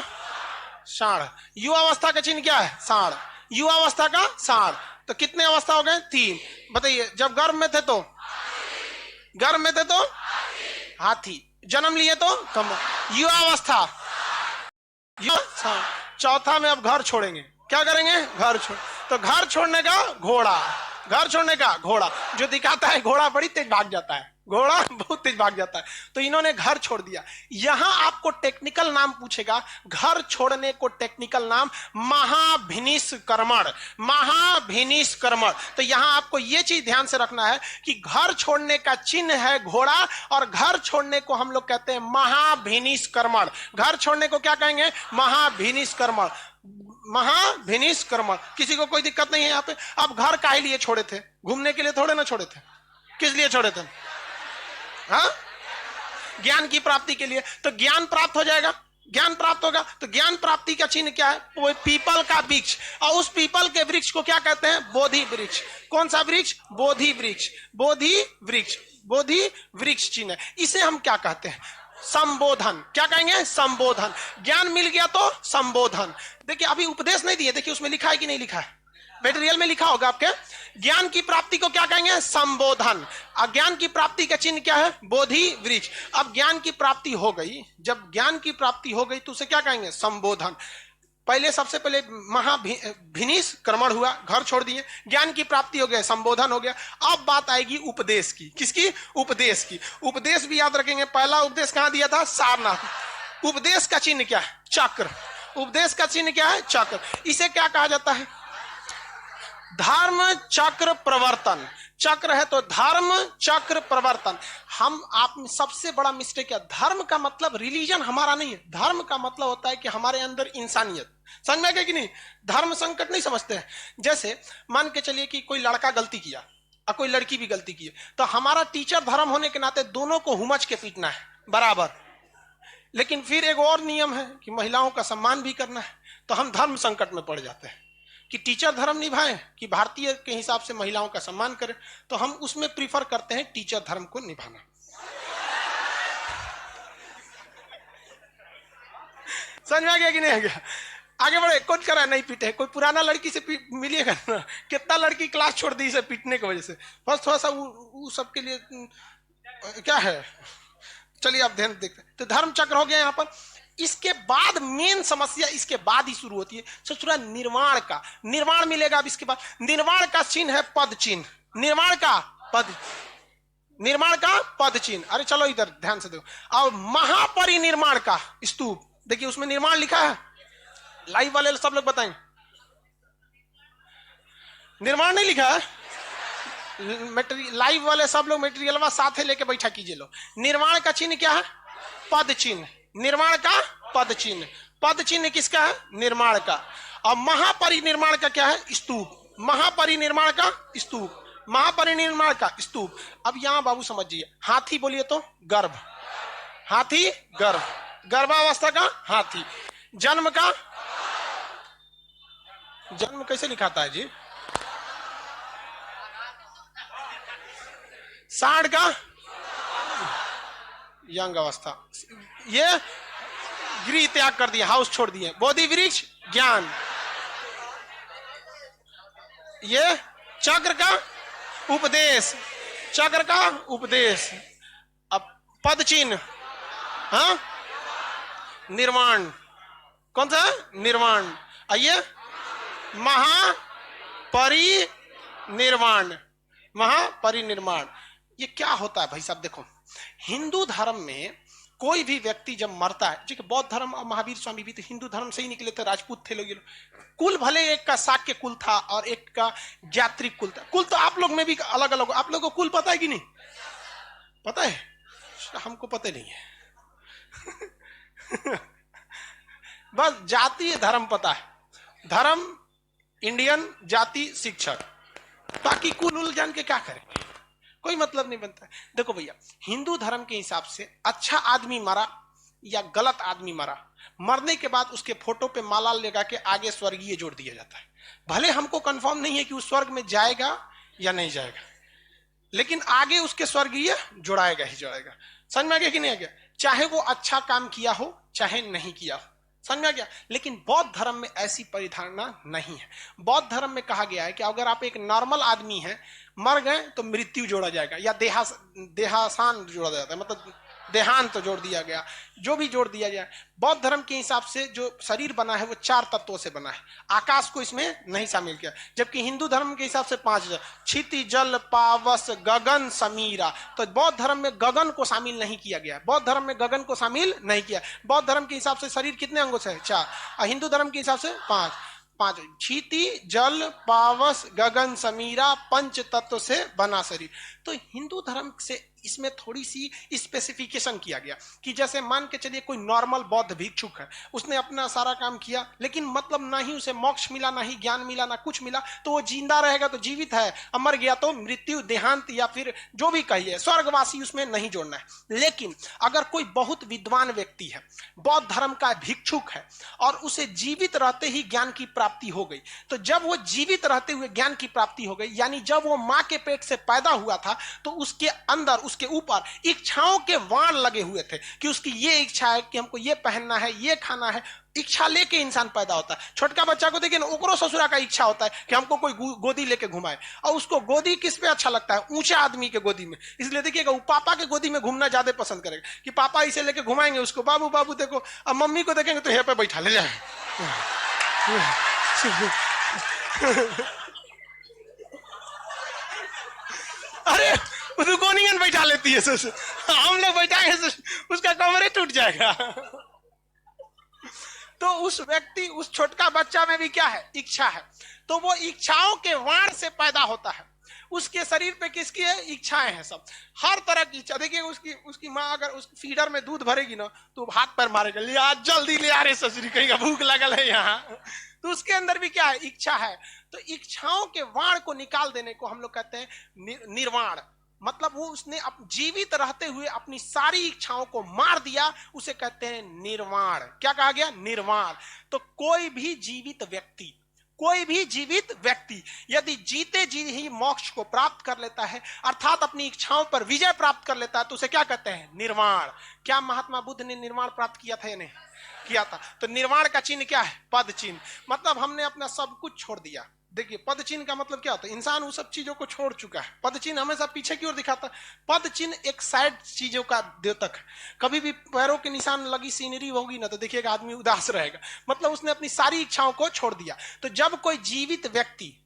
सांड। युवा अवस्था का चिन्ह क्या है? सांड। युवा अवस्था का सांड। तो कितने अवस्था हो गए? 3। बताइए, जब गर्भ में थे तो हाथी, जन्म लिए तो कमल, युवा अवस्था चौथा में अब घर छोड़ेंगे। क्या करेंगे? घर छोड़। तो घर छोड़ने का घोड़ा, घर छोड़ने का घोड़ा जो दिखाता है, घोड़ा बड़ी तेज भाग जाता है, घोड़ा बहुत तेज भाग जाता है। तो इन्होंने घर छोड़ दिया। यहां आपको टेक्निकल नाम पूछेगा, घर छोड़ने को टेक्निकल नाम महाभिनिष्क्रमण, महाभिनिष्क्रमण। तो यहां आपको यह चीज ध्यान से रखना है कि घर छोड़ने का चिन्ह है घोड़ा, और घर छोड़ने को हम लोग कहते हैं महाभिनिष्क्रमण। घर छोड़ने को क्या कहेंगे? महाभिनिष्क्रमण, महाभिनिष्क्रमण। किसी को कोई दिक्कत नहीं है यहाँ पे। अब घर काहे लिए छोड़े थे? घूमने के लिए थोड़े ना छोड़े थे। किस लिए छोड़े थे? हाँ, ज्ञान की प्राप्ति के लिए। तो ज्ञान प्राप्त हो जाएगा, ज्ञान प्राप्त होगा। तो ज्ञान प्राप्ति का चिन्ह क्या है? वो पीपल का वृक्ष, और उस पीपल के वृक्ष को क्या कहते हैं? बोधि वृक्ष। कौन सा वृक्ष? बोधि वृक्ष। बोधि वृक्ष, बोधि वृक्ष चिन्ह। इसे हम क्या कहते हैं? संबोधन। क्या कहेंगे? संबोधन। ज्ञान मिल गया तो संबोधन। देखिए, अभी उपदेश नहीं दिए, देखिए उसमें लिखा है कि नहीं लिखा है? मटेरियल में लिखा होगा आपके। ज्ञान की प्राप्ति को क्या कहेंगे? संबोधन। अज्ञान की प्राप्ति का चिन्ह क्या है? बोधि वृक्ष। अब ज्ञान की प्राप्ति हो गई, जब ज्ञान की प्राप्ति हो गई तो उसे क्या कहेंगे? संबोधन। पहले सबसे पहले महाभिनिश क्रमण हुआ, घर छोड़ दिए, ज्ञान की प्राप्ति हो गया, संबोधन हो गया। अब बात आएगी उपदेश की। किसकी? उपदेश की। उपदेश भी याद रखेंगे, पहला उपदेश कहां दिया था? सारनाथ। उपदेश का चिन्ह क्या है? चक्र। उपदेश का चिन्ह क्या है? चक्र। इसे क्या कहा जाता है? धर्म चक्र प्रवर्तन। चक्र है तो धर्म चक्र प्रवर्तन। हम आप सबसे बड़ा मिस्टेक क्या? धर्म का मतलब रिलीजन हमारा नहीं है। धर्म का मतलब होता है कि हमारे अंदर इंसानियत। समझ में गया कि नहीं? धर्म संकट नहीं समझते हैं। जैसे मान के चलिए कि कोई लड़का गलती किया और कोई लड़की भी गलती की, तो हमारा टीचर धर्म होने के नाते दोनों को हुमच के पीटना है बराबर। लेकिन फिर एक और नियम है कि महिलाओं का सम्मान भी करना है। तो हम धर्म संकट में पड़ जाते हैं कि टीचर धर्म निभाएं कि भारतीय के हिसाब से महिलाओं का सम्मान करें। तो हम उसमें प्रीफर करते हैं टीचर धर्म को निभाना। समझ में आ गया कि नहीं आ गया? आगे बढ़े। कौन कह रहा है नहीं पीटे? कोई पुराना लड़की से मिलिएगा ना, कितना लड़की क्लास छोड़ दी इसे पीटने की वजह से। बस थोड़ा सा वो सबके लिए क्या है। चलिए आप ध्यान देखते हैं। तो धर्म चक्र हो गया यहां पर। इसके बाद मेन समस्या इसके बाद ही शुरू होती है, सोचुरा निर्वाण का। निर्वाण मिलेगा अब इसके बाद। निर्वाण का चिन्ह है पद चिन्ह। निर्वाण का पद, निर्माण का पद चिन्ह। अरे चलो इधर ध्यान से देखो। और महापरिनिर्माण का स्तूप, देखिए उसमें निर्माण लिखा है। लाइव वाले सब लोग बताएं, निर्माण नहीं लिखा है। लाइव वाले सब लोग मटेरियल साथ है लेके बैठा कीजिए लो। निर्माण का चिन्ह क्या है? पद चिन्ह। निर्माण का पद चिन्ह। पद चिन्ह किसका है? निर्माण का। और महापरिनिर्माण का क्या है? स्तूप। महापरिनिर्माण का स्तूप। महापरिनिर्माण का स्तूप। अब यहां बाबू समझिए, हाथी बोलिए तो गर्भ। हाथी गर्भ, गर्भावस्था का हाथी। जन्म का, जन्म कैसे लिखाता है जी? सांड का यंग अवस्था। ये गृह त्याग कर दिया, हाउस छोड़ दिए। बोधि वृक्ष ज्ञान। ये चक्र का उपदेश। चक्र का उपदेश। अब पद चिन्ह, हाँ निर्वाण। कौन सा? निर्वाण। आइए महापरिनिर्वाण। महापरिनिर्वाण ये क्या होता है भाई साहब? देखो हिंदू धर्म में कोई भी व्यक्ति जब मरता है, ठीक है, बौद्ध धर्म और महावीर स्वामी भी तो हिंदू धर्म से ही निकले थे, राजपूत थे लोग। कुल भले एक का शाक्य कुल था और एक का ज्ञात्रिक कुल था। कुल तो आप लोग में भी अलग अलग। आप लोगों को कुल पता है कि नहीं? पता है? हमको पता नहीं है। बस जातीय धर्म पता है। धर्म इंडियन, जाति शिक्षक, बाकी कुल उल जान के क्या करेंगे? कोई मतलब नहीं बनता। देखो भैया, हिंदू धर्म के हिसाब से अच्छा आदमी मरा या गलत आदमी मरा, मरने के बाद उसके फोटो पे माला लगा के आगे स्वर्गीय जोड़ दिया जाता है। भले हमको कंफर्म नहीं है कि उस स्वर्ग में जाएगा या नहीं जाएगा, लेकिन आगे उसके स्वर्गीय जोड़ाएगा ही जोड़ाएगा। समझ में आ गया कि नहीं आ गया? चाहे वो अच्छा काम किया हो चाहे नहीं किया हो। समझ में आ गया? लेकिन बौद्ध धर्म में ऐसी परिधारणा नहीं है। बौद्ध धर्म में कहा गया है कि अगर आप एक नॉर्मल आदमी हैं, मर गए तो मृत्यु जोड़ा जाएगा या देहासान जोड़ा जाता है, मतलब देहांत जोड़ दिया गया, जो भी जोड़ दिया जाए। बौद्ध धर्म के हिसाब से जो शरीर बना है वो 4 तत्वों से बना है, आकाश को इसमें नहीं शामिल किया। जबकि हिंदू धर्म के हिसाब से 5, क्षिति जल पावस गगन समीरा। तो बौद्ध धर्म में गगन को शामिल नहीं किया गया। बौद्ध धर्म में गगन को शामिल नहीं किया। बौद्ध धर्म के हिसाब से शरीर कितने अंगों से है? 4। और हिंदू धर्म के हिसाब से 5। क्षिति जल पावस गगन समीरा, 5 तत्व से बना शरीर। तो हिंदू धर्म से इसमें थोड़ी सी स्पेसिफिकेशन किया गया कि जैसे मान के चलिए कोई नॉर्मल बौद्ध भिक्षुक है, उसने अपना सारा काम किया, लेकिन मतलब ना ही उसे मोक्ष मिला, ना ही ज्ञान मिला, ना कुछ मिला, तो वो जिंदा रहेगा तो जीवित है, मर गया तो मृत्यु देहांत या फिर जो भी कहिए स्वर्गवासी, उसमें नहीं जोड़ना है। लेकिन अगर कोई बहुत विद्वान व्यक्ति है, बौद्ध धर्म का भिक्षुक है, और उसे जीवित रहते ही ज्ञान की प्राप्ति हो गई, तो जब वो जीवित रहते हुए ज्ञान की प्राप्ति हो गई, यानी जब वो मां के पेट से पैदा हुआ था, तो उसके अंदर उसके ऊपर इच्छाओं के वाण लगे हुए थे कि उसकी ये इच्छा है कि हमको ये पहनना है, ये खाना है। इच्छा लेके इंसान पैदा होता है। छोटका बच्चा को देखिए ना, ओकरो ससुरा का इच्छा होता है कि हमको कोई गोदी लेके घुमाए, और उसको गोदी किस पे अच्छा लगता है? ऊंचे आदमी के गोदी में। इसलिए देखिएगा वो पापा के गोदी में घूमना ज्यादा पसंद करेगा कि पापा इसे लेके घुमाएंगे उसको, बाबू बाबू देखो। अब मम्मी को देखेंगे तो यहाँ पे बैठा ले जाए। अरे उसको कोनियन बैठा लेती है हम लोग बैठाएंगे उसका कमरे टूट जाएगा। तो उस व्यक्ति, उस छोटका बच्चा में भी क्या है? इच्छा है। तो वो इच्छाओं के वाण से पैदा होता है। उसके शरीर पे किसकी है? इच्छाएं हैं सब, हर तरह की इच्छा। देखिए उसकी माँ अगर उस फीडर में दूध भरेगी ना तो हाथ पैर मारेगा, लिया जल्दी ले आ रहे ससुरी, कहीं भूख लगल है यहाँ। तो उसके अंदर भी क्या है? इच्छा है। तो इच्छाओं के वाण को निकाल देने को हम लोग कहते हैं निर्वाण। मतलब वो उसने जीवित रहते हुए अपनी सारी इच्छाओं को मार दिया, उसे कहते हैं निर्वाण। क्या कहा गया? निर्वाण। तो कोई भी जीवित व्यक्ति यदि जीते जी ही मोक्ष को प्राप्त कर लेता है, अर्थात अपनी इच्छाओं पर विजय प्राप्त कर लेता है, तो उसे क्या कहते हैं? निर्वाण। क्या महात्मा बुद्ध ने निर्वाण प्राप्त किया था या नहीं किया था? तो निर्वाण का चिन्ह क्या है? पद चिन्ह। मतलब हमने अपना सब कुछ छोड़ दिया। देखिए पद चिन्ह का मतलब क्या होता है? इंसान उन सब चीजों को छोड़ चुका है। पद चिन्ह हमेशा पीछे की ओर दिखाता है। पद चिन्ह एक साइड चीजों का द्योतक है। कभी भी पैरों के निशान लगी सीनरी होगी ना तो देखिएगा आदमी उदास रहेगा, मतलब उसने अपनी सारी इच्छाओं को छोड़ दिया। तो जब कोई जीवित व्यक्ति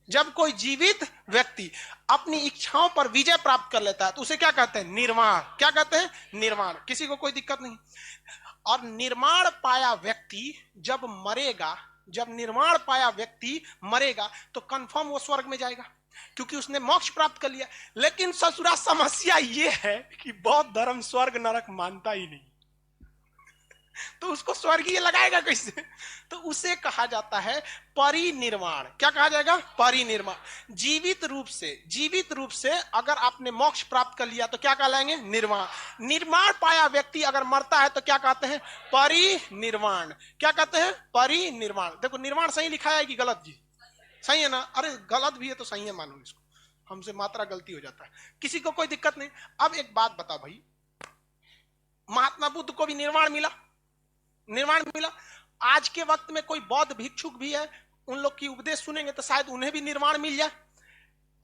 अपनी इच्छाओं पर विजय प्राप्त कर लेता है तो उसे क्या कहते हैं? निर्वाण। क्या कहते हैं? निर्वाण। किसी को कोई दिक्कत नहीं। और निर्माण पाया व्यक्ति जब मरेगा, जब निर्वाण पाया व्यक्ति मरेगा तो कंफर्म वो स्वर्ग में जाएगा, क्योंकि उसने मोक्ष प्राप्त कर लिया। लेकिन ससुरा समस्या ये है कि बौद्ध धर्म स्वर्ग नरक मानता ही नहीं, तो उसको स्वर्गीय लगाएगा कैसे? तो उसे कहा जाता है परिनिर्वाण। क्या कहा जाएगा? परिनिर्वाण। जीवित रूप से अगर आपने मोक्ष प्राप्त कर लिया तो क्या कहलाएंगे? निर्वाण। निर्वाण पाया व्यक्ति अगर मरता है तो क्या कहते हैं? परिनिर्वाण। क्या कहते हैं? परिनिर्वाण। देखो निर्वाण सही लिखा है कि गलत? जी सही है ना? अरे गलत भी है तो सही है मानो इसको, हमसे मात्रा गलती हो जाता है। किसी को कोई दिक्कत नहीं। अब एक बात बताओ भाई, महात्मा बुद्ध को भी निर्वाण मिला? आज के वक्त में कोई बौद्ध भिक्षुक भी है, उन लोग की उपदेश सुनेंगे तो शायद उन्हें भी निर्वाण मिल जाए,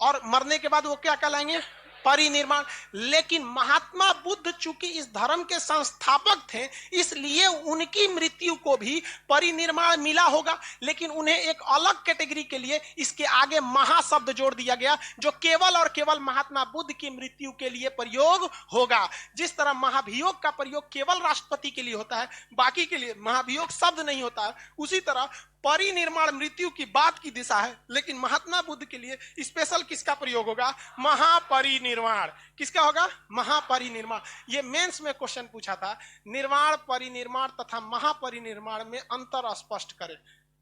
और मरने के बाद वो क्या कहलाएंगे? परिनिर्वाण। लेकिन महात्मा बुद्ध चूंकि इस धर्म के संस्थापक थे, इसलिए उनकी मृत्यु को भी परिनिर्वाण मिला होगा, लेकिन उन्हें एक अलग कैटेगरी के लिए इसके आगे महाशब्द जोड़ दिया गया, जो केवल और केवल महात्मा बुद्ध की मृत्यु के लिए प्रयोग होगा। जिस तरह महाभियोग का प्रयोग केवल राष्ट्रपति के लिए होता है, बाकी के लिए महाभियोग शब्द नहीं होता है, उसी तरह परिनिर्वाण मृत्यु की बात की दिशा है, लेकिन महात्मा बुद्ध के लिए स्पेशल किसका प्रयोग होगा? महापरिनिर्वाण। किसका होगा? महापरिनिर्वाण। ये मेंस में क्वेश्चन पूछा था, निर्वाण, परिनिर्वाण तथा महापरिनिर्वाण में अंतर स्पष्ट करें।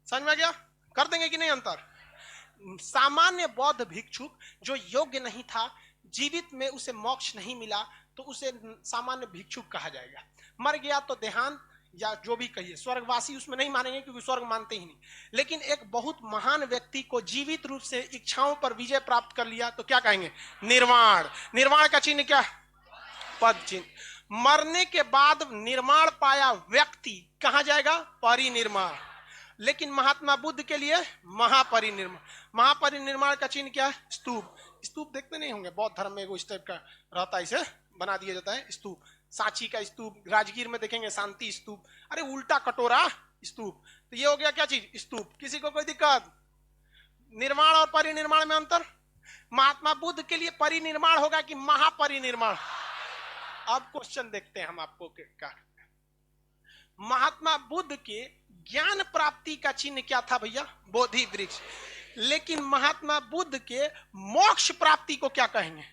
समझ में गया? कर देंगे कि नहीं अंतर? सामान्य बौद्ध भिक्षुक जो योग्य नहीं था, जीवित में उसे मोक्ष नहीं मिला, तो उसे सामान्य भिक्षुक कहा जाएगा। मर गया तो देहांत या जो भी कहिए, स्वर्गवासी उसमें नहीं मानेंगे क्योंकि स्वर्ग मानते ही नहीं। लेकिन एक बहुत महान व्यक्ति को जीवित रूप से इच्छाओं पर विजय प्राप्त कर लिया तो क्या कहेंगे? निर्वाण। निर्वाण का चिन्ह क्या? पद चिन्ह। मरने के बाद निर्वाण पाया व्यक्ति कहां जाएगा? परिनिर्वाण। लेकिन महात्मा बुद्ध के लिए महापरिनिर्वाण। महापरिनिर्वाण का चिन्ह क्या है? स्तूप। स्तूप देखते नहीं होंगे, बौद्ध धर्म में इस टाइप का रहता है, इसे बना दिया जाता है स्तूप। सांची का स्तूप, राजगीर में देखेंगे शांति स्तूप, अरे उल्टा कटोरा स्तूप। तो ये हो गया क्या चीज? स्तूप। किसी को कोई दिक्कत? निर्माण और परिनिर्माण में अंतर? महात्मा बुद्ध के लिए परिनिर्माण होगा कि महापरिनिर्माण? अब क्वेश्चन देखते हैं हम आपको क्या। महात्मा बुद्ध के ज्ञान प्राप्ति का चिन्ह क्या था भैया? बोधि वृक्ष। लेकिन महात्मा बुद्ध के मोक्ष प्राप्ति को क्या कहेंगे?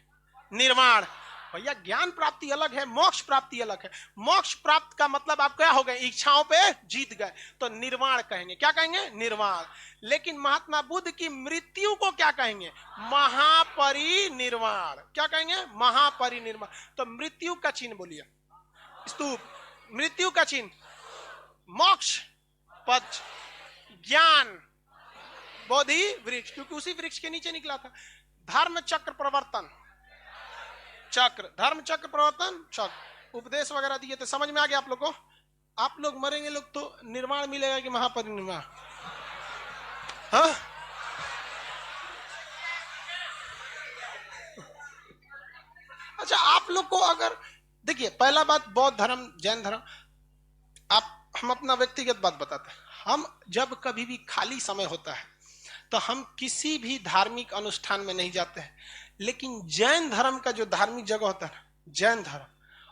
निर्वाण। भैया ज्ञान प्राप्ति अलग है, मोक्ष प्राप्ति अलग है। मोक्ष प्राप्त का मतलब आप क्या हो गए? इच्छाओं पे जीत गए, तो निर्वाण कहेंगे। क्या कहेंगे? निर्वाण। लेकिन महात्मा बुद्ध की मृत्यु को क्या कहेंगे? महापरिनिर्वाण। क्या कहेंगे? महापरिनिर्वाण। तो मृत्यु का चिन्ह बोलिए? स्तूप। मृत्यु का चिन्ह? मोक्ष, पद, ज्ञान, बोधि वृक्ष, क्योंकि उसी वृक्ष के नीचे निकला था। धर्म चक्र प्रवर्तन चक्र, धर्म चक्र प्रवर्तन चक्र, उपदेश वगैरह दिए थे। समझ में आ गया आप लोग को? आप लोग मरेंगे लोग तो निर्वाण मिलेगा कि महापरिनिर्वाण? हाँ? अच्छा, आप लोग को अगर देखिए, पहला बात बौद्ध धर्म, जैन धर्म, आप हम अपना व्यक्तिगत बात बताते हैं। हम जब कभी भी खाली समय होता है तो हम किसी भी धार्मिक अनुष्ठान में नहीं जाते हैं, लेकिन जैन धर्म का जो धार्मिक जगह होता है ना, जैन धर्म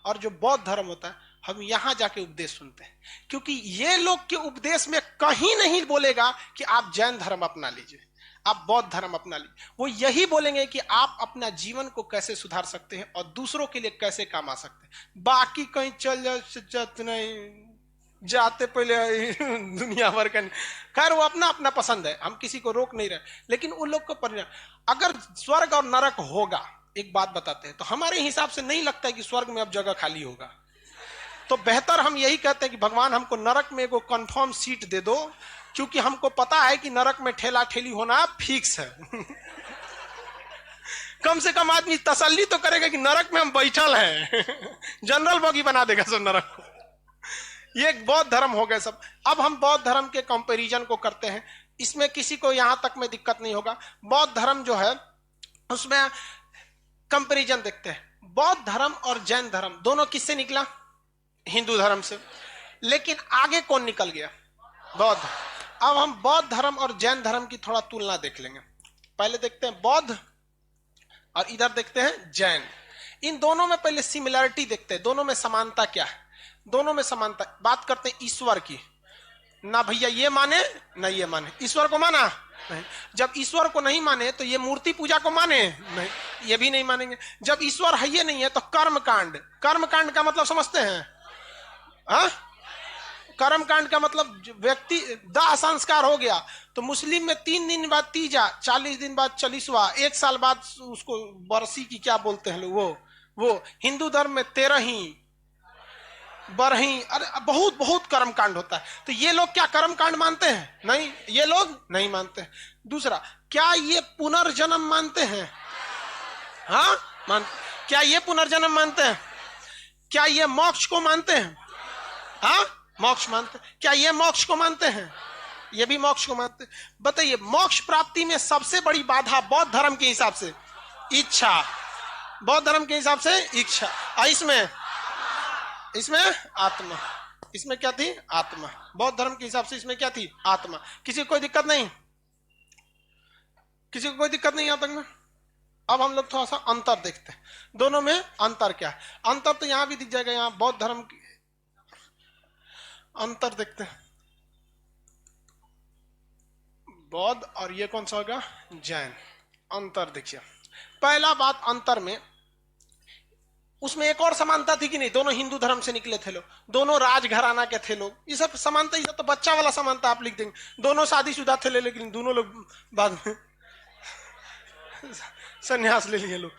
और जो बौद्ध धर्म होता है, हम यहां जाके उपदेश सुनते हैं। क्योंकि ये लोग के उपदेश में कहीं नहीं बोलेगा कि आप जैन धर्म अपना लीजिए, आप बौद्ध धर्म अपना लीजिए। वो यही बोलेंगे कि आप अपना जीवन को कैसे सुधार सकते हैं और दूसरों के लिए कैसे काम आ सकते हैं। बाकी कहीं चल जाते नहीं जाते पहले दुनिया भर का। खैर वो अपना अपना पसंद है, हम किसी को रोक नहीं रहे, लेकिन उन लोग को परिणाम, अगर स्वर्ग और नरक होगा, एक बात बताते हैं, तो हमारे हिसाब से नहीं लगता है कि स्वर्ग में अब जगह खाली होगा। तो बेहतर हम यही कहते हैं कि भगवान हमको नरक में एगो कंफर्म सीट दे दो, क्योंकि हमको पता है कि नरक में ठेला ठेली होना फिक्स है। कम से कम आदमी तसल्ली तो करेगा कि नरक में हम बैठल हैं। जनरल बॉगी बना देगा सब नरक को। ये बौद्ध धर्म हो गए सब। अब हम बौद्ध धर्म के कंपैरिजन को करते हैं, इसमें किसी को यहां तक में दिक्कत नहीं होगा। बौद्ध धर्म जो है उसमें कंपैरिजन देखते हैं। बौद्ध धर्म और जैन धर्म दोनों किससे निकला? हिंदू धर्म से। लेकिन आगे कौन निकल गया? बौद्ध। अब हम बौद्ध धर्म और जैन धर्म की थोड़ा तुलना देख लेंगे। पहले देखते हैं बौद्ध और इधर देखते हैं जैन। इन दोनों में पहले सिमिलरिटी देखते हैं, दोनों में समानता क्या है। दोनों में समानता, बात करते हैं ईश्वर की। ना भैया ये माने ना ये माने, ईश्वर को माना नहीं। जब ईश्वर को नहीं माने तो ये मूर्ति पूजा को माने नहीं, ये भी नहीं मानेंगे। जब ईश्वर है ये नहीं है तो कर्म कांड, कर्म कांड का मतलब समझते हैं? हाँ, कर्म कांड का मतलब व्यक्ति दाह संस्कार हो गया तो मुस्लिम में 3 दिन बाद तीजा, 40 दिन बाद चालीसवा, 1 साल बाद उसको बरसी की क्या बोलते हैं लोग, वो हिंदू धर्म में 13ही बरही। अरे बहुत बहुत कर्म कांड होता है। तो ये लोग क्या कर्म कांड मानते हैं? नहीं, ये लोग नहीं मानते। दूसरा, क्या ये पुनर्जन्म मानते हैं? हाँ मान। क्या ये पुनर्जन्म मानते हैं? क्या ये मोक्ष को मानते हैं? हाँ, मोक्ष मानते हैं। क्या ये मोक्ष को मानते हैं? ये भी मोक्ष को मानते हैं। बताइए, मोक्ष प्राप्ति में सबसे बड़ी बाधा बौद्ध धर्म के हिसाब से इच्छा, बौद्ध धर्म के हिसाब से इच्छा। इसमें आत्मा, इसमें क्या थी? आत्मा। बौद्ध धर्म के हिसाब से इसमें क्या थी? आत्मा। किसी को कोई दिक्कत नहीं? किसी को कोई दिक्कत नहीं यहां तक में? अब हम लोग थोड़ा सा अंतर देखते हैं, दोनों में अंतर क्या है। अंतर तो यहां भी दिख जाएगा, यहां बौद्ध धर्म की अंतर देखते हैं, बौद्ध और ये कौन सा होगा? जैन। अंतर देखिए, पहला बात अंतर में, उसमें एक और समानता थी कि नहीं? दोनों हिंदू धर्म से निकले थे लोग, दोनों राजघराना के थे लोग। ये सब समानता, ये सब तो बच्चा वाला समानता आप लिख देंगे। दोनों शादीशुदा थे लेकिन दोनों लोग बाद में संन्यास ले लिए लोग।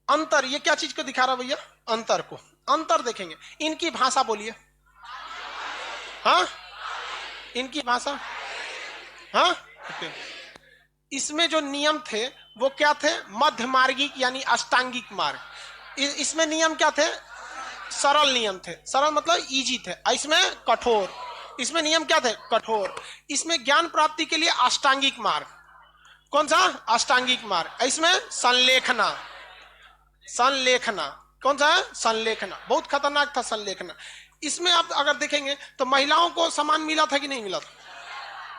अंतर, ये क्या चीज को दिखा रहा भैया? अंतर को। अंतर देखेंगे, इनकी भाषा बोलिए। हाँ, इनकी भाषा। हाँ, okay। इसमें जो नियम थे वो क्या थे? मध्य मार्गिक यानी अष्टांगिक मार्ग। इसमें नियम क्या थे? सरल नियम थे। सरल मतलब इजी थे। इसमें कठोर। इसमें नियम क्या थे? कठोर। इसमें ज्ञान प्राप्ति के लिए अष्टांगिक मार्ग। कौन सा? अष्टांगिक मार्ग। इसमें संलेखना। संलेखना कौन सा है? संलेखना। बहुत खतरनाक था संलेखना। इसमें आप अगर देखेंगे तो महिलाओं को समान मिला था कि नहीं मिला था?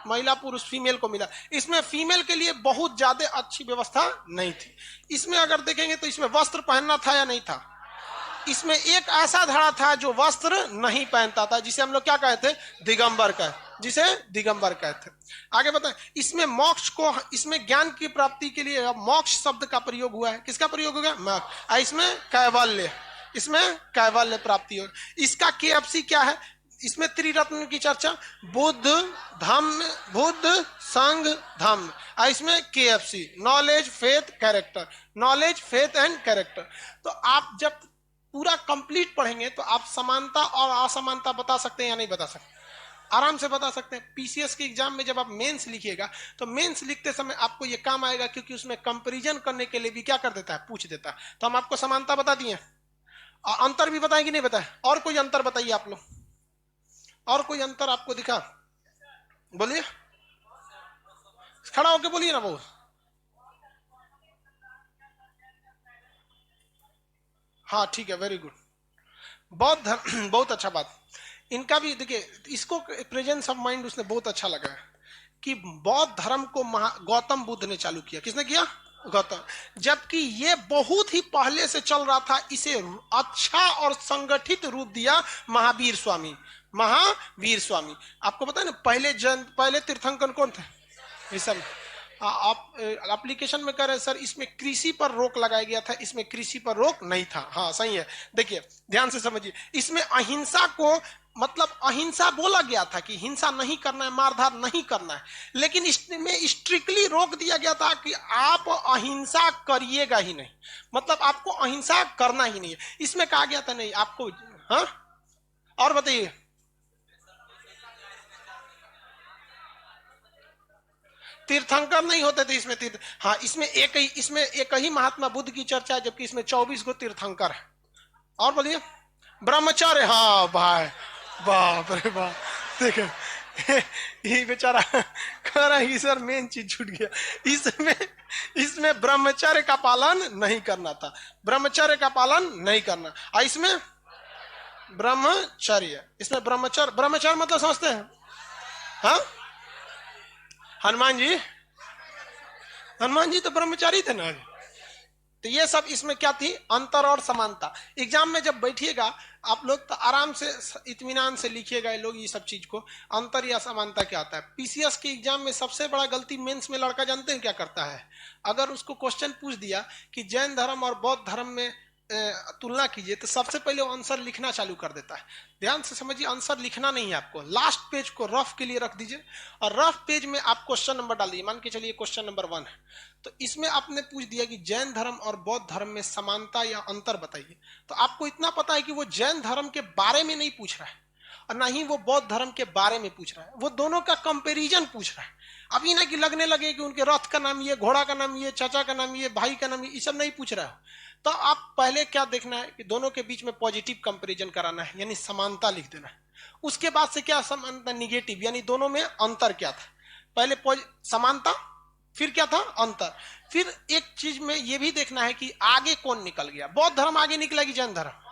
महिला पुरुष फीमेल को मिला। इसमें फीमेल के लिए बहुत ज्यादा अच्छी व्यवस्था नहीं थी। इसमें अगर देखेंगे तो इसमें वस्त्र पहनना था या नहीं था? इसमें एक ऐसा धड़ा था जो वस्त्र नहीं पहनता था, जिसे हम लोग क्या कहते? दिगंबर कहते, जिसे दिगंबर कहते। आगे बताएं, इसमें मोक्ष को, इसमें ज्ञान की प्राप्ति के लिए मोक्ष शब्द का प्रयोग हुआ है। किसका प्रयोग होगा? मोक्ष। इसमें कैवल्य, इसमें कैवल्य प्राप्ति हो। इसका केएफसी क्या है? इसमें त्रिरत्न की चर्चा, बुद्ध धम्म, बुद्ध संघ धम्म। इसमें KFC, knowledge faith character, knowledge faith and character. तो आप जब पूरा कंप्लीट पढ़ेंगे तो आप समानता और असमानता बता सकते हैं या नहीं बता सकते? आराम से बता सकते हैं। पीसीएस के एग्जाम में जब आप मेंस लिखिएगा तो मेंस लिखते समय आपको ये काम आएगा, क्योंकि उसमें कंपैरिजन करने के लिए भी क्या कर देता है? पूछ देता है। तो हम आपको समानता बता दिए, अंतर भी बताएं कि नहीं बताएं? और कोई अंतर बताइए आप लोग, और कोई अंतर आपको दिखा? बोलिए, खड़ा होके बोलिए ना। वो हाँ ठीक है, वेरी गुड। बौद्ध धर्म बहुत अच्छा बात। इनका भी देखिए, इसको प्रेजेंस ऑफ माइंड उसने बहुत अच्छा लगा है कि बौद्ध धर्म को गौतम बुद्ध ने चालू किया। किसने किया? गौतम। जबकि ये बहुत ही पहले से चल रहा था, इसे अच्छा और संगठित रूप दिया महावीर स्वामी। महावीर स्वामी, आपको पता है ना, पहले तीर्थंकर कौन थे? ये सब आप एप्लीकेशन में कह रहे सर इसमें कृषि पर रोक लगाया गया था, इसमें कृषि पर रोक नहीं था। हाँ सही है, देखिए ध्यान से समझिए, इसमें अहिंसा को मतलब अहिंसा बोला गया था कि हिंसा नहीं करना है, मारधार नहीं करना है, लेकिन इसमें स्ट्रिक्टली रोक दिया गया था कि आप अहिंसा करिएगा ही नहीं, मतलब आपको अहिंसा करना ही नहीं है। इसमें कहा गया था नहीं आपको। हाँ और बताइए, तीर्थंकर नहीं होते थे इसमें तीर्थ। हाँ इसमें एक ही महात्मा बुद्ध की चर्चा है, जबकि इसमें 24 गो तीर्थंकर है। और बोलिए, ब्रह्मचर्य। हाँ भाई, बाप रे बाप, देखो ये बेचारा कह रहा है कि सर मेन चीज छूट गया। इसमें इसमें ब्रह्मचर्य का पालन नहीं करना था, ब्रह्मचर्य का पालन नहीं करना। और इसमें ब्रह्मचर्य, इसमें ब्रह्मचर्य मतलब समझते हैं? हाँ हनुमान जी, हनुमान जी तो ब्रह्मचारी थे ना। तो ये सब इसमें क्या थी, अंतर और समानता। एग्जाम में जब बैठिएगा आप लोग तो आराम से इत्मीनान से लिखिएगा ये लोग, ये सब चीज को अंतर या समानता क्या आता है। पीसीएस के एग्जाम में सबसे बड़ा गलती मेंस में लड़का जानते हैं क्या करता है? अगर उसको क्वेश्चन पूछ दिया कि जैन धर्म और बौद्ध धर्म में तुलना कीजिए, तो सबसे पहले वो आंसर लिखना चालू कर देता है। ध्यान से समझिए, आंसर लिखना नहीं है आपको, लास्ट पेज को रफ के लिए रख दीजिए और रफ पेज में आप क्वेश्चन नंबर डाल दीजिए। मान के चलिए क्वेश्चन नंबर 1 है, तो इसमें आपने पूछ दिया कि जैन धर्म और बौद्ध धर्म में समानता या अंतर बताइए। तो आपको इतना पता है कि वो जैन धर्म के बारे में नहीं पूछ रहा है और ना ही वो बौद्ध धर्म के बारे में पूछ रहा है, वो दोनों का कंपैरिजन पूछ रहा है। अभी ना कि लगने लगे कि उनके रथ का नाम ये, घोड़ा का नाम ये, चाचा का नाम ये, भाई का नाम ये सब नहीं पूछ रहा है। तो आप पहले क्या देखना है कि दोनों के बीच में पॉजिटिव कंपैरिजन कराना है, यानी समानता लिख देना है। उसके बाद से क्या समानता, निगेटिव, यानी दोनों में अंतर क्या था। पहले समानता, फिर क्या था, अंतर। फिर एक चीज में यह भी देखना है कि आगे कौन निकल गया, बौद्ध धर्म आगे निकला कि जैन धर्म?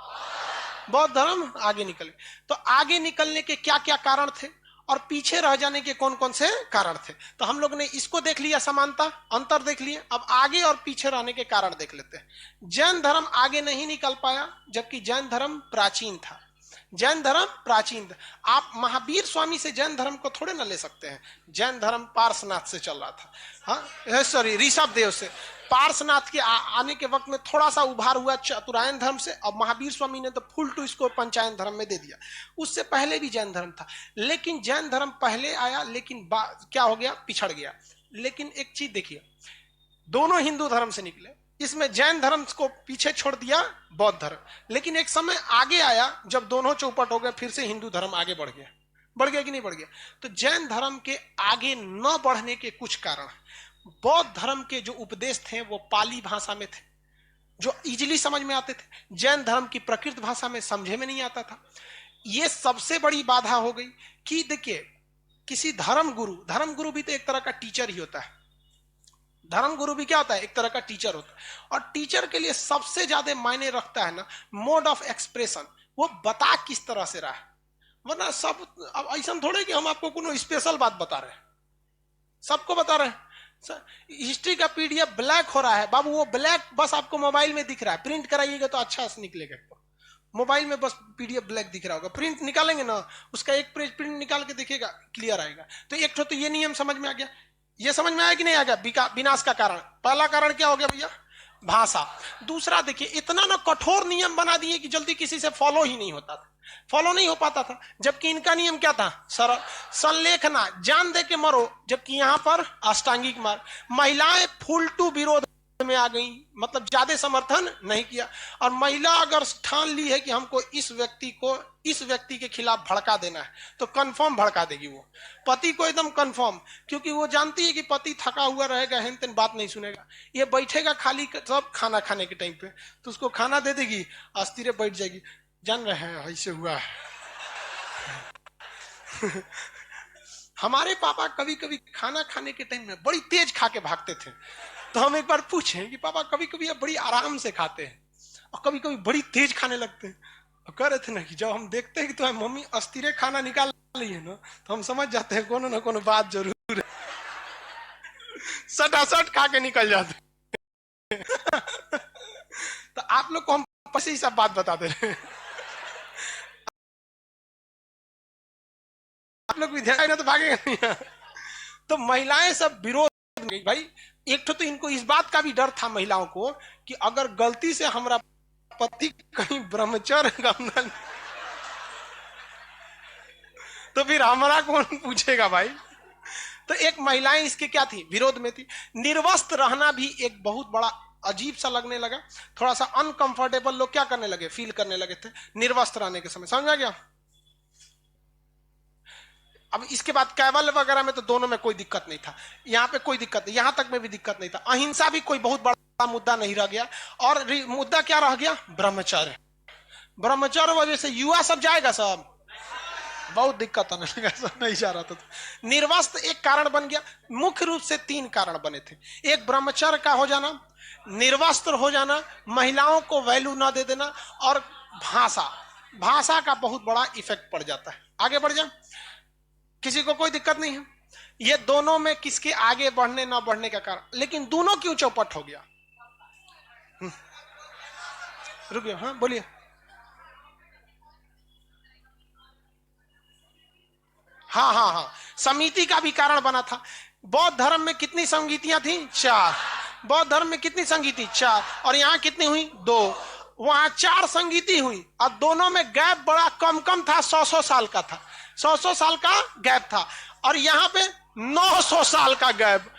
बौद्ध धर्म आगे निकल गया। तो आगे निकलने के क्या क्या कारण थे और पीछे रह जाने के कौन कौन से कारण थे। तो हम लोग ने इसको देख लिया, समानता अंतर देख लिया। अब आगे और पीछे रहने के कारण देख लेते हैं। जैन धर्म आगे नहीं निकल पाया, जबकि जैन धर्म प्राचीन था। जैन धर्म प्राचीन था। आप महावीर स्वामी से जैन धर्म को थोड़े ना ले सकते हैं। जैन धर्म पार्श्वनाथ से चल रहा था, हाँ सॉरी ऋषभ देव से। पार्श्वनाथ के आने के वक्त में थोड़ा सा उभार हुआ चतुरायन धर्म से, और महावीर स्वामी ने तो फुल टू इसको पंचायन धर्म में दे दिया। उससे पहले भी जैन धर्म था, लेकिन जैन धर्म पहले आया, लेकिन क्या हो गया, पिछड़ गया। लेकिन एक चीज देखिए, दोनों हिंदू धर्म से निकले, इसमें जैन धर्म को पीछे छोड़ दिया बौद्ध धर्म, लेकिन एक समय आगे आया जब दोनों चौपट हो गए, फिर से हिंदू धर्म आगे बढ़ गया। बढ़ गया कि नहीं बढ़ गया? तो जैन धर्म के आगे न बढ़ने के कुछ कारण, बौद्ध धर्म के जो उपदेश थे वो पाली भाषा में थे, जो इजीली समझ में आते थे। जैन धर्म की प्रकृत भाषा में समझे में नहीं आता था। ये सबसे बड़ी बाधा हो गई कि देखिए, किसी धर्म गुरु भी तो एक तरह का टीचर ही होता है। धर्म गुरु भी क्या होता है, एक तरह का टीचर होता है। और टीचर के लिए सबसे ज्यादा मायने रखता है ना मोड ऑफ एक्सप्रेशन, वो बता किस तरह से रहा है। वरना सब अब ऐसा थोड़े कि हम आपको कोनो स्पेशल बात बता रहे हैं, सबको बता रहे हैं। हिस्ट्री का पीडीएफ ब्लैक हो रहा है बाबू, वो ब्लैक बस आपको मोबाइल में दिख रहा है, प्रिंट कराइएगा तो अच्छा से निकलेगा। मोबाइल में बस पीडीएफ ब्लैक दिख रहा होगा, प्रिंट निकालेंगे ना, उसका एक पेज प्रिंट निकाल के देखिएगा, क्लियर आएगा। तो एक तो ये नियम समझ में आ गया। ये समझ में आया कि नहीं आ गया? विनाश का कारण, पहला कारण क्या हो गया भैया, भाषा। दूसरा देखिए, इतना ना कठोर नियम बना दिए कि जल्दी किसी से फॉलो ही नहीं होता था, फॉलो नहीं हो पाता था। जबकि इनका नियम क्या था, सरल, संलेखना, जान दे के मरो। जबकि यहां पर अष्टांगिक मार्ग। महिलाएं फुल टू विरोध में आ गई, मतलब ज्यादा समर्थन नहीं किया। और महिला अगर ठान ली है कि हमको इस व्यक्ति के खिलाफ भड़का देना है, तो कंफर्म भड़का देगी वो पति को, एकदम कंफर्म। क्योंकि वो जानती है कि पति थका हुआ रहेगा, हेन बात नहीं सुनेगा, ये बैठेगा खाली सब खाना खाने के टाइम पे, तो उसको खाना दे देगी, अस्थिर बैठ जाएगी। जान रहे हैं ऐसे हुआ है। हमारे पापा कभी कभी खाना खाने के टाइम में बड़ी तेज खा के भागते थे। तो हम एक बार पूछे कि पापा कभी कभी आप बड़ी आराम से खाते हैं और कभी कभी बड़ी तेज खाने लगते हैं। और कह रहे थे ना कि जब हम देखते हैं कि तुम्हारी मम्मी अस्थिरे खाना निकाल रही है ना, तो हम समझ जाते हैं कोनो ना कोनो बात जरूर है। सटासट खा के निकल जाते हैं। तो आप लोग को हम पसी ही सब बात बताते रहे। आप लोग विद्यालय ना तो भागेगा नहीं। तो महिलाएं सब विरोध में गई भाई। एक तो इनको इस बात का भी डर था महिलाओं को कि अगर गलती से हमारा पति कहीं ब्रह्मचर्य गमन, तो फिर हमारा कौन पूछेगा भाई। तो एक महिलाएं इसके क्या थी, विरोध में थी। निर्वस्त्र रहना भी एक बहुत बड़ा अजीब सा लगने लगा, थोड़ा सा अनकंफर्टेबल लोग क्या करने लगे, फील करने लगे थे निर्वस्त्र रहने के समय। समझ आ गया। अब इसके बाद कैवल्य वगैरह में तो दोनों में कोई दिक्कत नहीं था, यहाँ पे कोई दिक्कत नहीं, यहां तक में भी दिक्कत नहीं था। अहिंसा भी कोई बहुत बड़ा मुद्दा नहीं रह गया। और मुद्दा क्या रह गया, ब्रह्मचर्य। ब्रह्मचर्य वजह से युवा सब जाएगा, सब बहुत दिक्कत होने लगा, सब नहीं जा रहा था। निर्वस्त्र एक कारण बन गया। मुख्य रूप से 3 कारण बने थे। एक ब्रह्मचर्य का हो जाना, निर्वस्त्र हो जाना, महिलाओं को वैल्यू ना दे देना, और भाषा। भाषा का बहुत बड़ा इफेक्ट पड़ जाता है। आगे बढ़ जा, किसी को कोई दिक्कत नहीं है। ये दोनों में किसके आगे बढ़ने ना बढ़ने का कारण, लेकिन दोनों क्यों चौपट हो गया। रुकिए, हाँ बोलिए। हाँ हाँ हाँ, समिति का भी कारण बना था। बौद्ध धर्म में कितनी संगीतियां थी, 4। बौद्ध धर्म में कितनी संगीति, 4। और यहाँ कितनी हुई, 2। वहां 4 संगीति हुई और दोनों में गैप बड़ा कम कम था, 100 साल का था, 100 साल का गैप था। और यहाँ पे 900 साल का गैप।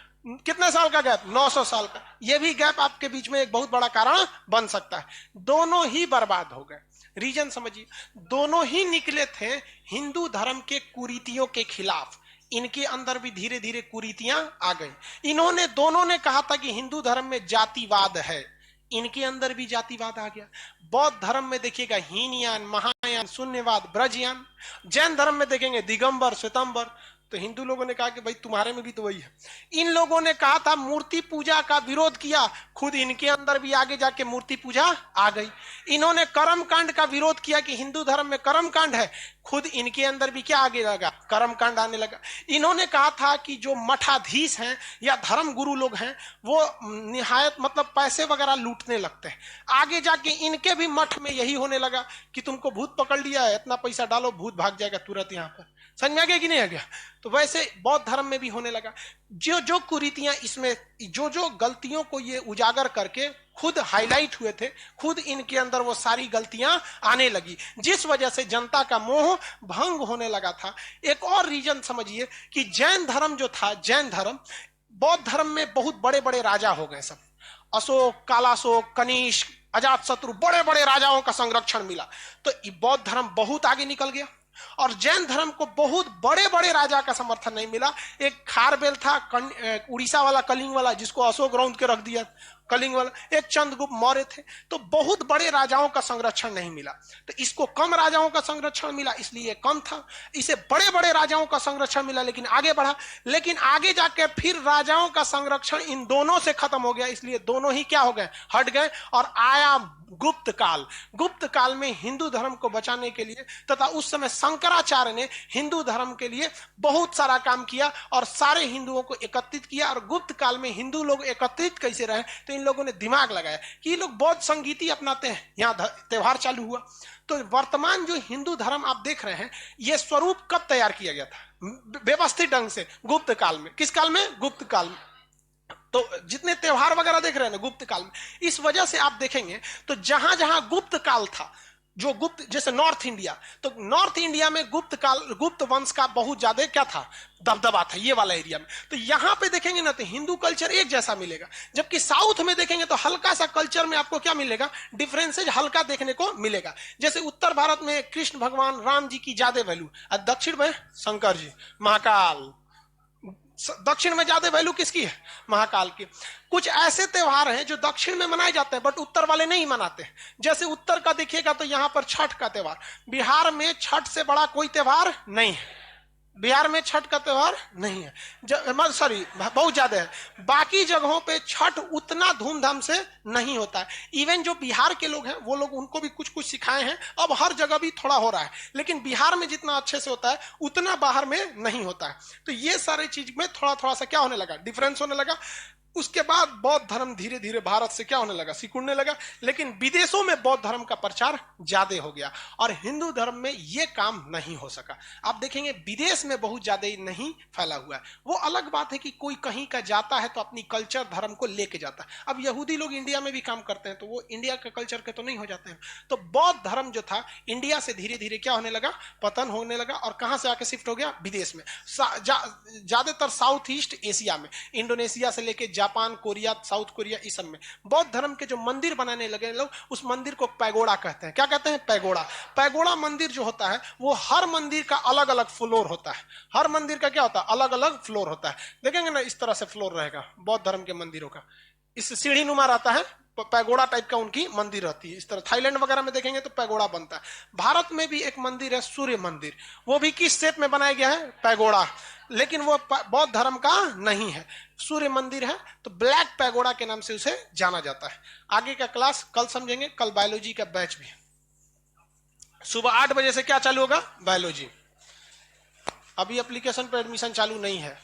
कितने साल का गैप, 900 साल का। यह भी गैप आपके बीच में एक बहुत बड़ा कारण बन सकता है। दोनों ही बर्बाद हो गए। रीजन समझिए, दोनों ही निकले थे हिंदू धर्म के कुरीतियों के खिलाफ। इनके अंदर भी धीरे धीरे कुरीतियां आ गई। इन्होंने दोनों ने कहा था कि हिंदू धर्म में जातिवाद है, इनके अंदर भी जातिवाद आ गया। बौद्ध धर्म में देखिएगा हीनयान, महायान, शून्यवाद, ब्रजयान। जैन धर्म में देखेंगे दिगंबर, श्वेतंबर। तो हिंदू लोगों ने कहा कि भाई तुम्हारे में भी तो वही है। इन लोगों ने कहा था मूर्ति पूजा का विरोध किया, खुद इनके अंदर भी आगे जाके मूर्ति पूजा आ गई। इन्होंने कर्मकांड का विरोध किया कि हिंदू धर्म में कर्मकांड है, खुद इनके अंदर भी क्या आगे लगा, कर्मकांड आने लगा। इन्होंने कहा था कि जो मठाधीश हैं या धर्म गुरु लोग हैं वो निहायत मतलब पैसे वगैरह लूटने लगते हैं। आगे जाके इनके भी मठ में यही होने लगा कि तुमको भूत पकड़ लिया है, इतना पैसा डालो भूत भाग जाएगा तुरंत। यहाँ पर समझ में आ गया कि नहीं आ गया। तो वैसे बौद्ध धर्म में भी होने लगा। जो जो कुरीतियां इसमें, जो जो गलतियों को ये उजागर करके खुद हाईलाइट हुए थे, खुद इनके अंदर वो सारी गलतियां आने लगी, जिस वजह से जनता का मोह भंग होने लगा था। एक और रीजन समझिए कि जैन धर्म जो था, जैन धर्म, बौद्ध धर्म में बहुत बड़े बड़े राजा हो गए सब। अशोक, कालाशोक, कनिष्क, अजातशत्रु, बड़े बड़े राजाओं का संरक्षण मिला। तो बौद्ध धर्म बहुत आगे निकल गया। और जैन धर्म को बहुत बड़े बड़े राजा का समर्थन नहीं मिला। एक खारबेल था उड़ीसा वाला, कलिंग वाला, जिसको अशोक रौंद के रख दिया, कलिंग वाला। एक चंद्रगुप्त मौर्य थे। तो बहुत बड़े राजाओं का संरक्षण नहीं मिला। तो इसको कम राजाओं का संरक्षण मिला, इसलिए कम था। इसे बड़े बड़े राजाओं का संरक्षण मिला लेकिन आगे बढ़ा। लेकिन आगे जाके फिर राजाओं का संरक्षण इन दोनों से खत्म हो गया, इसलिए दोनों ही क्या हो गए, हट गए। और आया गुप्त काल। गुप्त काल में हिंदू धर्म को बचाने के लिए तथा उस समय शंकराचार्य ने हिंदू धर्म के लिए बहुत सारा काम किया और सारे हिंदुओं को एकत्रित किया। और गुप्त काल में हिंदू लोग एकत्रित कैसे रहे, तो इन लोगों ने दिमाग लगाया कि ये लोग बौद्ध संगीति अपनाते हैं, यहाँ त्योहार चालू हुआ। तो वर्तमान जो हिंदू धर्म आप देख रहे हैं, यह स्वरूप कब तैयार किया गया था, व्यवस्थित ढंग से, गुप्त काल में। किस काल में, गुप्त काल में। तो जितने त्योहार वगैरह देख रहे हैं ना, गुप्त काल में। इस वजह से आप देखेंगे तो जहां जहां गुप्त काल था, जो गुप्त, जैसे नॉर्थ इंडिया, तो नॉर्थ इंडिया में गुप्त काल, गुप्त वंश का बहुत ज्यादा क्या था, दबदबा था, ये वाला एरिया में। तो यहां पे देखेंगे ना तो हिंदू कल्चर एक जैसा मिलेगा। जबकि साउथ में देखेंगे तो हल्का सा कल्चर में आपको क्या मिलेगा, डिफरेंसेज हल्का देखने को मिलेगा। जैसे उत्तर भारत में कृष्ण भगवान राम जी की ज्यादा वैल्यू, और दक्षिण में शंकर जी, महाकाल। दक्षिण में ज्यादा वैल्यू किसकी है, महाकाल की। कुछ ऐसे त्योहार हैं जो दक्षिण में मनाए जाते हैं बट उत्तर वाले नहीं मनाते। जैसे उत्तर का देखिएगा तो यहां पर छठ का त्योहार, बिहार में छठ से बड़ा कोई त्योहार नहीं है। बिहार में छठ का त्योहार नहीं है, सॉरी बहुत ज्यादा है। बाकी जगहों पे छठ उतना धूमधाम से नहीं होता है। इवन जो बिहार के लोग हैं वो लोग, उनको भी कुछ कुछ सिखाए हैं, अब हर जगह भी थोड़ा हो रहा है, लेकिन बिहार में जितना अच्छे से होता है उतना बाहर में नहीं होता है। तो ये सारे चीज में थोड़ा थोड़ा सा क्या होने लगा, डिफरेंस होने लगा। उसके बाद बौद्ध धर्म धीरे धीरे भारत से क्या होने लगा, सिकुड़ने लगा। लेकिन विदेशों में बौद्ध धर्म का प्रचार ज्यादा हो गया और हिंदू धर्म में यह काम नहीं हो सका। आप देखेंगे विदेश में बहुत ज्यादा ही नहीं फैला हुआ है। वो अलग बात है कि कोई कहीं का जाता है तो अपनी कल्चर धर्म को लेके जाता है। अब यहूदी लोग इंडिया में भी काम करते हैं तो वो इंडिया के कल्चर के तो नहीं हो जाते हैं। तो बौद्ध धर्म जो था इंडिया से धीरे धीरे क्या होने लगा, पतन होने लगा। और कहां से आके शिफ्ट हो गया, विदेश में, ज्यादातर साउथ ईस्ट एशिया में, इंडोनेशिया से लेके जापान, कोरिया, साउथ कोरिया, इस सब में बौद्ध धर्म के जो मंदिर बनाने लगे लोग, उस मंदिर को पैगोडा कहते हैं। क्या कहते हैं, पैगोडा। पैगोडा मंदिर जो होता है वो हर मंदिर का अलग अलग फ्लोर होता है। हर मंदिर का क्या होता है, अलग अलग फ्लोर होता है। देखेंगे ना इस तरह से फ्लोर रहेगा बौद्ध धर्म के मंदिरों का, इस सीढ़ी नुमा रहता है, पैगोडा टाइप का उनकी मंदिर रहती है। इस तरह थाईलैंड वगैरह में देखेंगे तो पैगोडा बनता है। भारत में भी एक मंदिर है सूर्य मंदिर, वो भी किस शेप में बनाया गया है, पैगोडा, लेकिन वो बौद्ध धर्म का नहीं है, सूर्य मंदिर है, तो ब्लैक पैगोडा के नाम से उसे जाना जाता है। आगे का क्लास कल समझेंगे। कल बायोलॉजी का बैच भी सुबह 8 बजे से क्या चालू होगा, बायोलॉजी। अभी एप्लीकेशन पर एडमिशन चालू नहीं है।